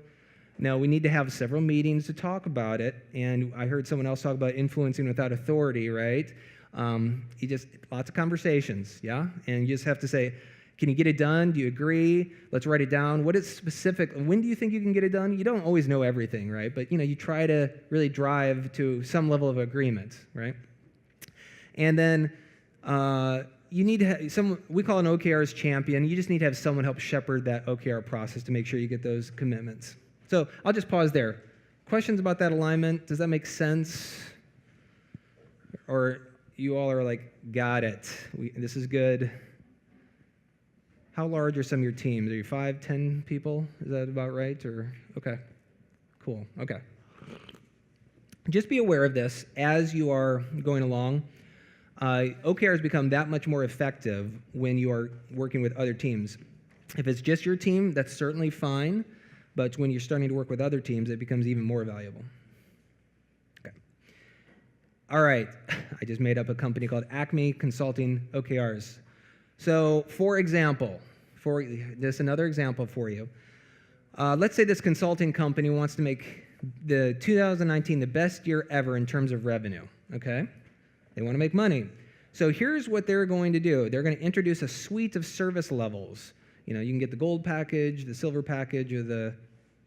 No, we need to have several meetings to talk about it. And I heard someone else talk about influencing without authority, right? Lots of conversations, yeah? And you just have to say, can you get it done? Do you agree? Let's write it down. What is specific? When do you think you can get it done? You don't always know everything, right? But you try to really drive to some level of agreement, right? And then you need to have someone, we call an OKRs champion. You just need to have someone help shepherd that OKR process to make sure you get those commitments. So I'll just pause there. Questions about that alignment? Does that make sense? Or you all are like, got it. This is good. How large are some of your teams? Are you 5, 10 people? Is that about right? Or okay, cool. Okay. Just be aware of this as you are going along. OKRs become that much more effective when you are working with other teams. If it's just your team, that's certainly fine. But when you're starting to work with other teams, it becomes even more valuable. Okay. All right. I just made up a company called Acme Consulting OKRs. So, for example, another example for you. Let's say this consulting company wants to make the 2019 the best year ever in terms of revenue, okay? They want to make money. So here's what they're going to do. They're going to introduce a suite of service levels. You can get the gold package, the silver package, or the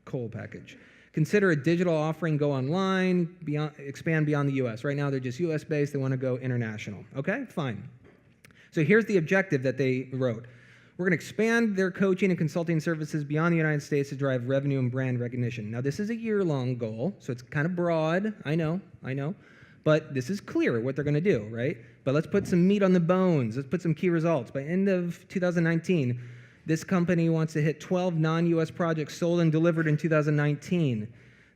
coal package. Consider a digital offering, go online, expand beyond the US. Right now they're just US based, they want to go international. Okay, fine. So here's the objective that they wrote. We're going to expand their coaching and consulting services beyond the United States to drive revenue and brand recognition. Now this is a year-long goal, so it's kind of broad, I know. But this is clear what they're going to do, right? But let's put some meat on the bones. Let's put some key results. By end of 2019, this company wants to hit 12 non-US projects sold and delivered in 2019.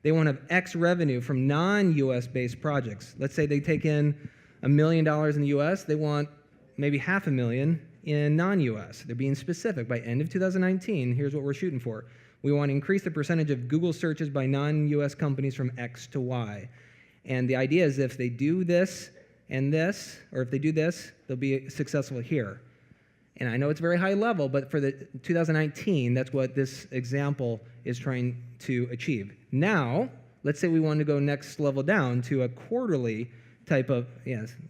They want to have X revenue from non-US based projects. Let's say they take in $1 million in the US. They want maybe $500,000 in non-US. They're being specific. By end of 2019, here's what we're shooting for. We want to increase the percentage of Google searches by non-US companies from X to Y. And the idea is if they do this and this, or if they do this, they'll be successful here. And I know it's very high level, but for the 2019, that's what this example is trying to achieve. Now, let's say we want to go next level down to a quarterly type of,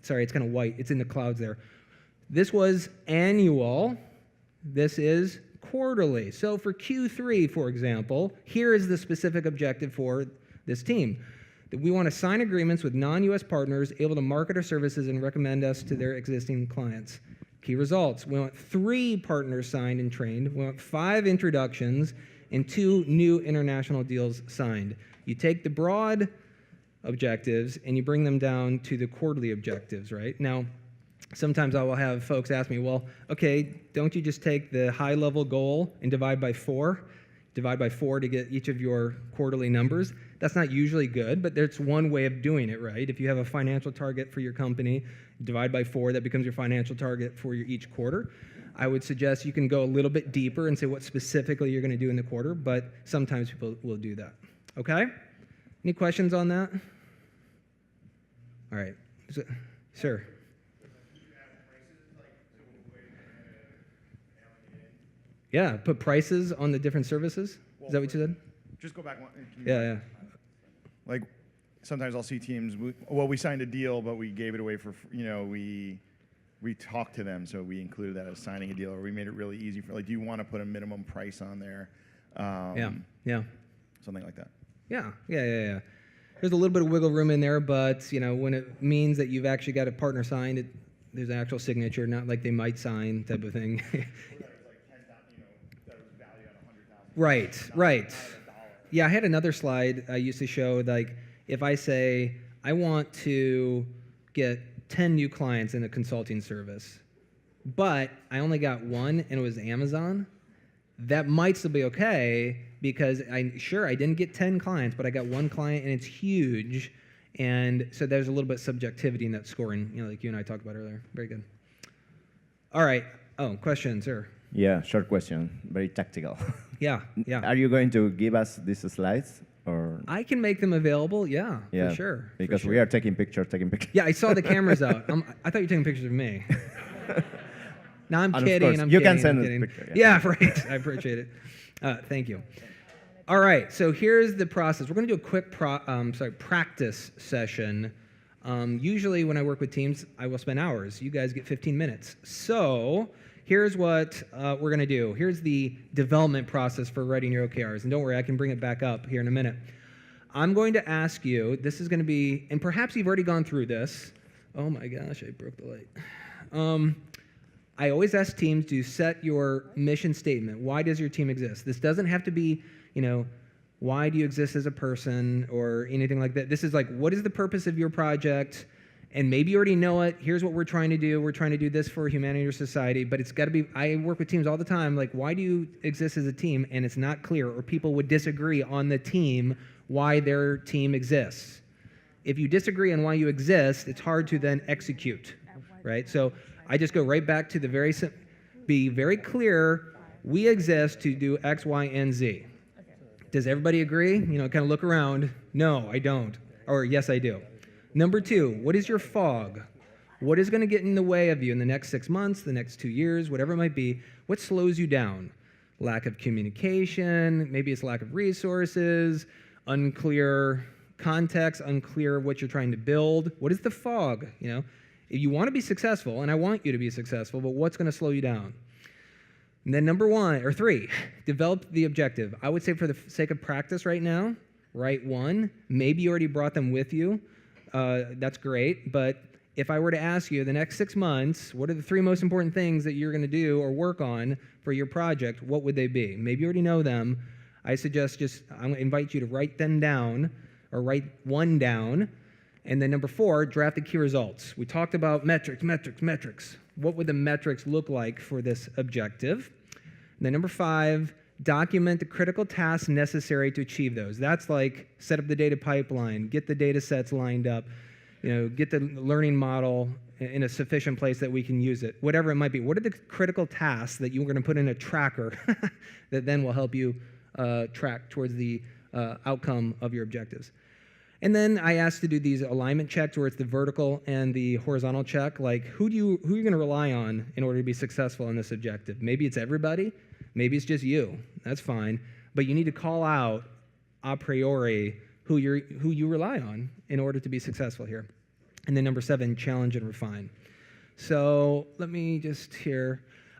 sorry, it's kind of white. It's in the clouds there. This was annual. This is quarterly. So for Q3, for example, here is the specific objective for this team. That we want to sign agreements with non-US partners able to market our services and recommend us to their existing clients. Key results. We want 3 partners signed and trained. We want 5 introductions and 2 new international deals signed. You take the broad objectives and you bring them down to the quarterly objectives, right? Now, sometimes I will have folks ask me, well, okay, don't you just take the high-level goal and divide by 4? Divide by 4 to get each of your quarterly numbers. That's not usually good, but there's one way of doing it, right? If you have a financial target for your company, divide by 4, that becomes your financial target for each quarter. I would suggest you can go a little bit deeper and say what specifically you're going to do in the quarter, but sometimes people will do that. Okay? Any questions on that? All right. Sir. Yeah, put prices on the different services? Is that what you said? Just go back one. Yeah. Like, sometimes I'll see teams, we signed a deal, but we gave it away for, we talked to them, so we included that as signing a deal, or we made it really easy for, do you want to put a minimum price on there? Yeah. Something like that. Yeah. There's a little bit of wiggle room in there, but, when it means that you've actually got a partner signed, there's an actual signature, not like they might sign type of thing. Right. Yeah, I had another slide I used to show, if I say, I want to get 10 new clients in a consulting service, but I only got 1 and it was Amazon, that might still be okay because I didn't get 10 clients, but I got 1 client and it's huge. And so there's a little bit of subjectivity in that scoring, like you and I talked about earlier. Very good. All right. Oh, question, sir. Yeah, short question, very tactical. Yeah, yeah. Are you going to give us these slides, or? I can make them available, yeah, Yeah, for sure. because for sure. we are taking pictures. Yeah, I saw the cameras out. I thought you were taking pictures of me. No, I'm And of kidding. course, I'm you kidding. can send I'm us kidding. picture, Yeah, right. I appreciate it. Thank you. All right, so here's the process. We're going to do a quick practice session. Usually when I work with teams, I will spend hours. You guys get 15 minutes. So here's what we're going to do. Here's the development process for writing your OKRs. And don't worry, I can bring it back up here in a minute. I'm going to ask you, this is going to be, and perhaps you've already gone through this. Oh my gosh, I broke the light. I always ask teams to set your mission statement. Why does your team exist? This doesn't have to be, why do you exist as a person or anything like that. This is like, what is the purpose of your project? And maybe you already know it. Here's what we're trying to do. We're trying to do this for humanity or society, but it's got to be, I work with teams all the time, like, why do you exist as a team? And it's not clear, or people would disagree on the team why their team exists. If you disagree on why you exist, it's hard to then execute, right? So I just go right back to be very clear, we exist to do X, Y, and Z. Does everybody agree? Kind of look around. No, I don't. Or yes, I do. Number 2, what is your fog? What is going to get in the way of you in the next 6 months, the next 2 years, whatever it might be? What slows you down? Lack of communication, maybe it's lack of resources, unclear context, unclear what you're trying to build. What is the fog? You want to be successful, and I want you to be successful, but what's going to slow you down? And then number 3, develop the objective. I would say for the sake of practice right now, write one. Maybe you already brought them with you. That's great, but if I were to ask you the next 6 months, what are the 3 most important things that you're going to do or work on for your project, what would they be? Maybe you already know them. I suggest I'm going to invite you to write them down, or write one down. And then number 4, draft the key results. We talked about metrics. What would the metrics look like for this objective? And then number 5, document the critical tasks necessary to achieve those. That's like set up the data pipeline, get the data sets lined up, get the learning model in a sufficient place that we can use it, whatever it might be. What are the critical tasks that you're going to put in a tracker that then will help you track towards the outcome of your objectives? And then I asked to do these alignment checks where it's the vertical and the horizontal check, like who are you going to rely on in order to be successful in this objective? Maybe it's everybody, maybe it's just you. That's fine, but you need to call out a priori who you rely on in order to be successful here. And then number 7, challenge and refine. So let me just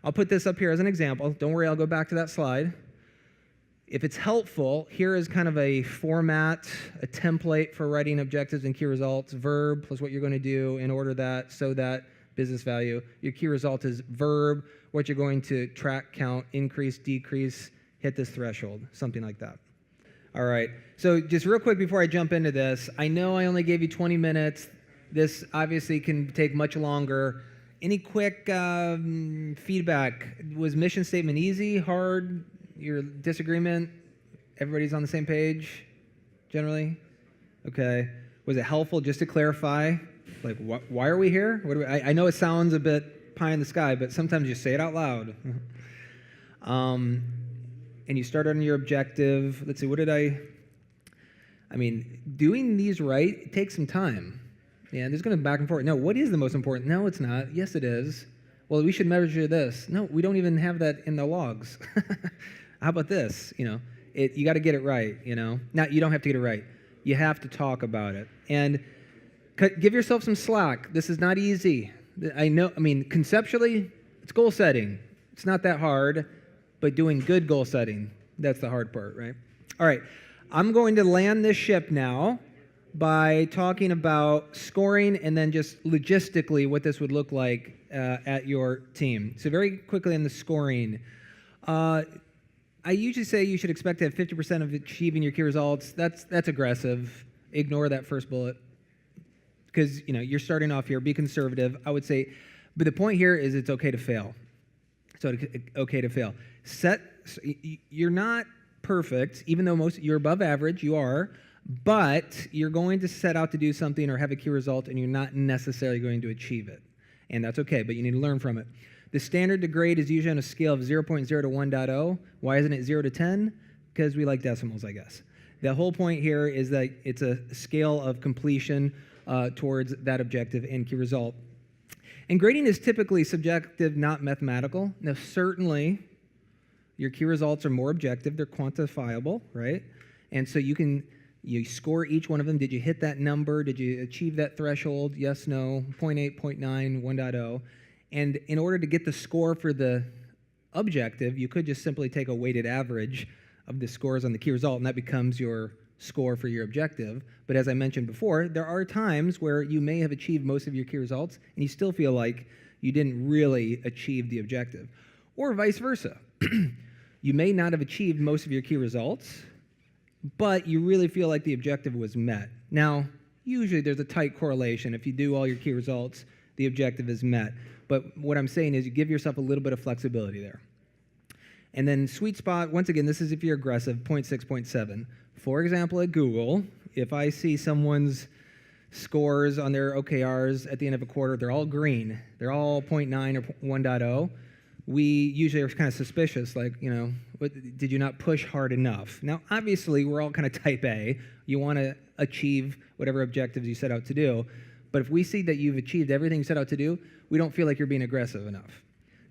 I'll put this up here as an example. Don't worry, I'll go back to that slide. If it's helpful, here is kind of a format, a template for writing objectives and key results, verb plus what you're going to do in order so that business value. Your key result is verb, what you're going to track, count, increase, decrease, hit this threshold, something like that. All right, so just real quick before I jump into this, I know I only gave you 20 minutes. This obviously can take much longer. Any quick feedback? Was mission statement easy, hard? Your disagreement? Everybody's on the same page, generally? Okay. Was it helpful just to clarify? Like, why are we here? I know it sounds a bit pie in the sky, but sometimes you say it out loud. And you start on your objective. Let's see, doing these right, it takes some time. Yeah, there's going to back and forth. No, what is the most important? No, it's not. Yes, it is. Well, we should measure this. No, we don't even have that in the logs. How about this? You got to get it right, Now, you don't have to get it right. You have to talk about it. And give yourself some slack. This is not easy. Conceptually, it's goal setting. It's not that hard, but doing good goal setting, that's the hard part, right? All right, I'm going to land this ship now by talking about scoring and then just logistically what this would look like at your team. So very quickly on the scoring. I usually say you should expect to have 50% of achieving your key results. That's aggressive. Ignore that first bullet because you're starting off here. Be conservative. I would say, but the point here is it's okay to fail. So okay to fail. You're not perfect, even though you're above average. You are, but you're going to set out to do something or have a key result, and you're not necessarily going to achieve it, and that's okay. But you need to learn from it. The standard to grade is usually on a scale of 0.0 to 1.0. Why isn't it 0 to 10? Because we like decimals, I guess. The whole point here is that it's a scale of completion towards that objective and key result. And grading is typically subjective, not mathematical. Now, certainly, your key results are more objective. They're quantifiable, right? And so you score each one of them. Did you hit that number? Did you achieve that threshold? Yes, no, 0.8, 0.9, 1.0. And in order to get the score for the objective, you could just simply take a weighted average of the scores on the key result, and that becomes your score for your objective. But as I mentioned before, there are times where you may have achieved most of your key results, and you still feel like you didn't really achieve the objective. Or vice versa. You may not have achieved most of your key results, but you really feel like the objective was met. Now, usually there's a tight correlation. If you do all your key results, the objective is met. But what I'm saying is you give yourself a little bit of flexibility there. And then sweet spot, once again, this is if you're aggressive, 0.6, 0.7. For example, at Google, if I see someone's scores on their OKRs at the end of a quarter, they're all green. They're all 0.9 or 1.0. We usually are kind of suspicious, like, did you not push hard enough? Now, obviously, we're all kind of type A. You want to achieve whatever objectives you set out to do. But if we see that you've achieved everything you set out to do, we don't feel like you're being aggressive enough.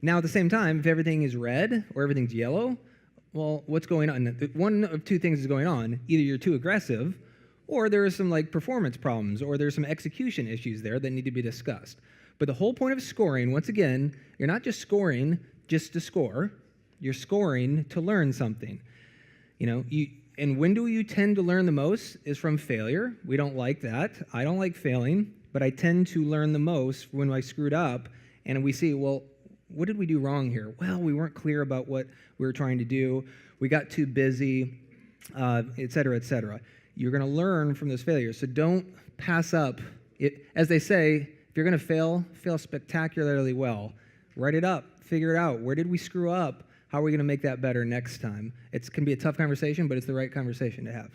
Now, at the same time, if everything is red or everything's yellow, well, what's going on? One of two things is going on. Either you're too aggressive, or there are some performance problems, or there's some execution issues there that need to be discussed. But the whole point of scoring, once again, you're not just scoring just to score. You're scoring to learn something. And when do you tend to learn the most is from failure. We don't like that. I don't like failing, but I tend to learn the most when I screwed up, and we see, well, what did we do wrong here? Well, we weren't clear about what we were trying to do. We got too busy, et cetera, et cetera. You're going to learn from those failures. So don't pass up. As they say, if you're going to fail spectacularly well. Write it up. Figure it out. Where did we screw up? How are we going to make that better next time? It can be a tough conversation, but it's the right conversation to have.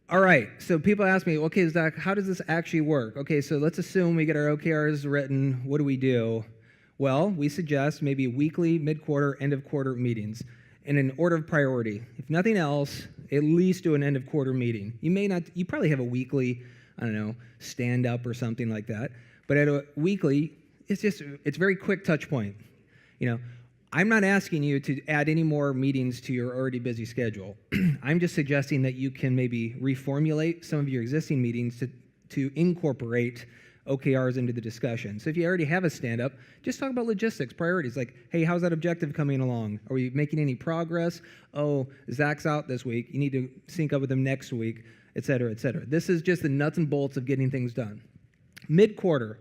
All right, so people ask me, okay, Zach, how does this actually work? Okay, so let's assume we get our OKRs written. What do we do? Well, we suggest maybe weekly, mid-quarter, end-of-quarter meetings in an order of priority. If nothing else, at least do an end-of-quarter meeting. You probably have a weekly, stand-up or something like that. But at a weekly, it's very quick touch point. I'm not asking you to add any more meetings to your already busy schedule. I'm just suggesting that you can maybe reformulate some of your existing meetings to incorporate OKRs into the discussion. So if you already have a stand-up, just talk about logistics, priorities, like, hey, how's that objective coming along? Are we making any progress? Oh, Zach's out this week. You need to sync up with him next week, et cetera, et cetera. This is just the nuts and bolts of getting things done. Mid-quarter,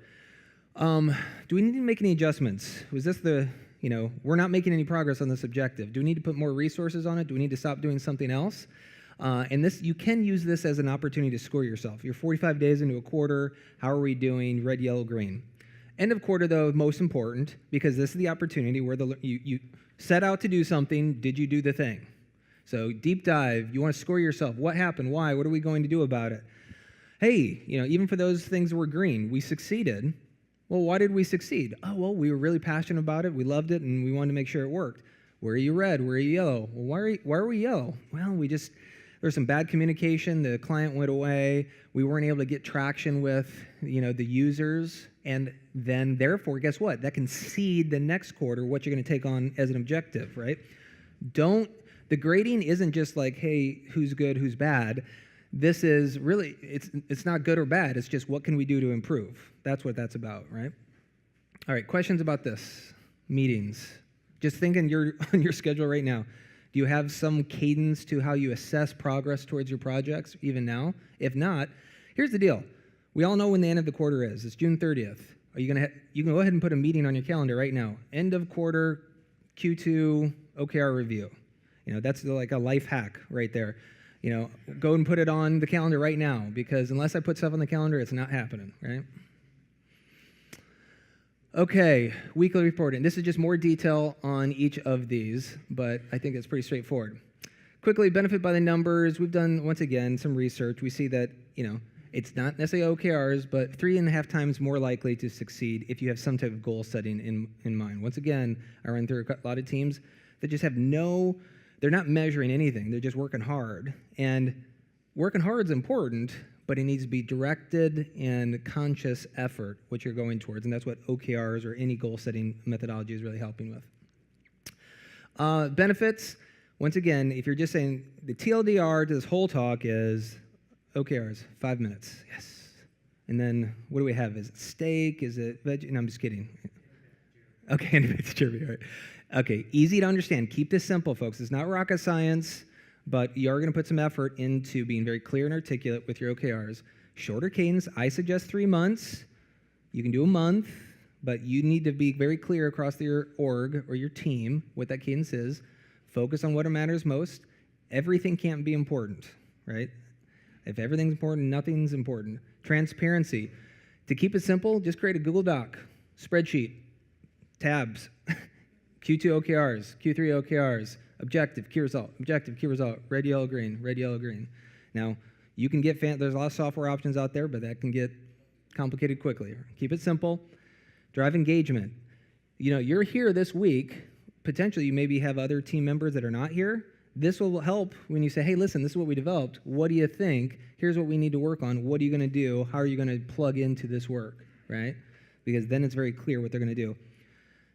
do we need to make any adjustments? Was this we're not making any progress on this objective. Do we need to put more resources on it? Do we need to stop doing something else? And you can use this as an opportunity to score yourself. You're 45 days into a quarter. How are we doing? Red, yellow, green. End of quarter, though, most important, because this is the opportunity where you set out to do something. Did you do the thing? So deep dive. You want to score yourself. What happened? Why? What are we going to do about it? Hey, even for those things that were green, we succeeded. Well, why did we succeed? Oh, well, we were really passionate about it. We loved it, and we wanted to make sure it worked. Where are you red? Where are you yellow? Well, why are we yellow? Well, there was some bad communication. The client went away. We weren't able to get traction with, the users. And then, therefore, guess what? That can seed the next quarter what you're going to take on as an objective, right? The grading isn't just like, hey, who's good, who's bad. This is really, it's not good or bad. It's just what can we do to improve? That's what that's about, right? All right, questions about this? Meetings. Just think on your schedule right now. Do you have some cadence to how you assess progress towards your projects even now? If not, here's the deal. We all know when the end of the quarter is. It's June 30th. You can go ahead and put a meeting on your calendar right now. End of quarter, Q2, OKR review. That's like a life hack right there. Go and put it on the calendar right now, because unless I put stuff on the calendar, it's not happening, right? Okay, weekly reporting. This is just more detail on each of these, but I think it's pretty straightforward. Quickly, benefit by the numbers. We've done, once again, some research. We see that, It's not necessarily OKRs, but 3.5 times more likely to succeed if you have some type of goal setting in mind. Once again, I run through a lot of teams that just have they're not measuring anything. They're just working hard. And working hard is important, but it needs to be directed and conscious effort, which you're going towards. And that's what OKRs or any goal setting methodology is really helping with. Benefits, once again, if you're just saying the TLDR to this whole talk is OKRs, 5 minutes, yes. And then what do we have? Is it steak? Is it veg? No, I'm just kidding. Okay, all right. Okay, easy to understand. Keep this simple, folks. It's not rocket science, but you are going to put some effort into being very clear and articulate with your OKRs. Shorter cadence, I suggest 3 months. You can do a month, but you need to be very clear across your org or your team what that cadence is. Focus on what matters most. Everything can't be important, right? If everything's important, nothing's important. Transparency. To keep it simple, just create a Google Doc, spreadsheet, tabs, Q2 OKRs, Q3 OKRs, objective, key result, red, yellow, green, red, yellow, green. Now, you can get, there's a lot of software options out there, but that can get complicated quickly. Keep it simple. Drive engagement. You know, you're here this week. Potentially, you maybe have other team members that are not here. This will help when you say, hey, listen, this is what we developed. What do you think? Here's what we need to work on. What are you going to do? How are you going to plug into this work, right? Because then it's very clear what they're going to do.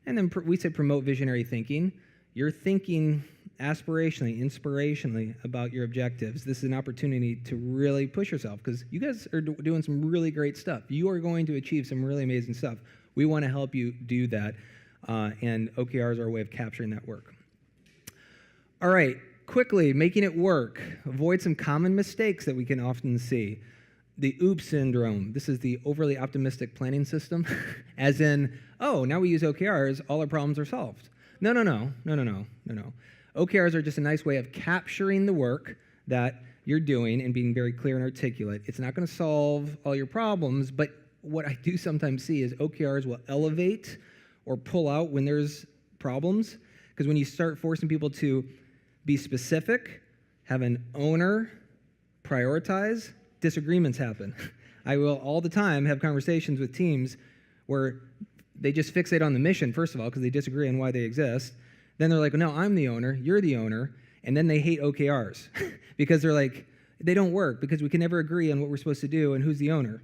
And then we say promote visionary thinking. You're thinking aspirationally, inspirationally about your objectives. This is an opportunity to really push yourself because you guys are doing some really great stuff. You are going to achieve some really amazing stuff. We want to help you do that, and OKRs are a way of capturing that work. All right, quickly, making it work. Avoid some common mistakes that we can often see. The OOPS syndrome. This is the overly optimistic planning system, as in, oh, now we use OKRs, all our problems are solved. No. OKRs are just a nice way of capturing the work that you're doing and being very clear and articulate. It's not going to solve all your problems, but what I do sometimes see is OKRs will elevate or pull out when there's problems, because when you start forcing people to be specific, have an owner, prioritize, disagreements happen. I will all the time have conversations with teams where they just fixate on the mission, first of all, because they disagree on why they exist. Then they're like, no, I'm the owner, you're the owner, and then they hate OKRs because they're like, they don't work because we can never agree on what we're supposed to do and who's the owner.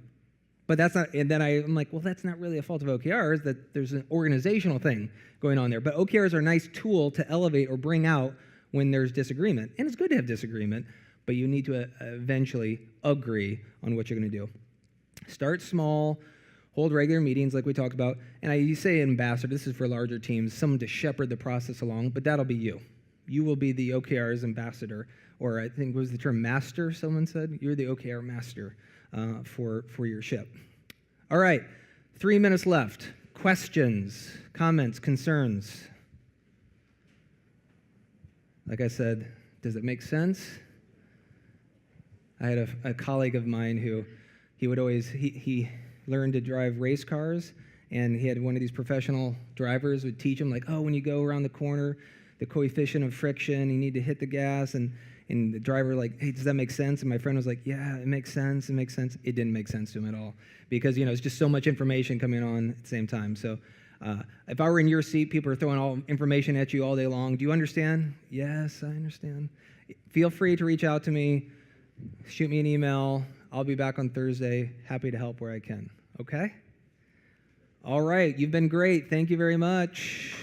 But that's not, and then I'm like, well, that's not really a fault of OKRs, that there's an organizational thing going on there. But OKRs are a nice tool to elevate or bring out when there's disagreement. And it's good to have disagreement, but you need to eventually agree on what you're going to do. Start small, hold regular meetings like we talked about. And you say ambassador, this is for larger teams, someone to shepherd the process along, but that'll be you. You will be the OKR's ambassador, or I think was the term master, someone said? You're the OKR master for your ship. All right, 3 minutes left. Questions, comments, concerns? Like I said, does it make sense? I had a colleague of mine who he would always, he learned to drive race cars, and he had one of these professional drivers would teach him, like, oh, when you go around the corner, the coefficient of friction, you need to hit the gas, and the driver like, hey, does that make sense? And my friend was like, yeah, it makes sense, it makes sense. It didn't make sense to him at all, because, you know, it's just so much information coming on at the same time. So if I were in your seat, people are throwing all information at you all day long. Do you understand? Yes, I understand. Feel free to reach out to me. Shoot me an email. I'll be back on Thursday. Happy to help where I can. Okay? All right. You've been great. Thank you very much.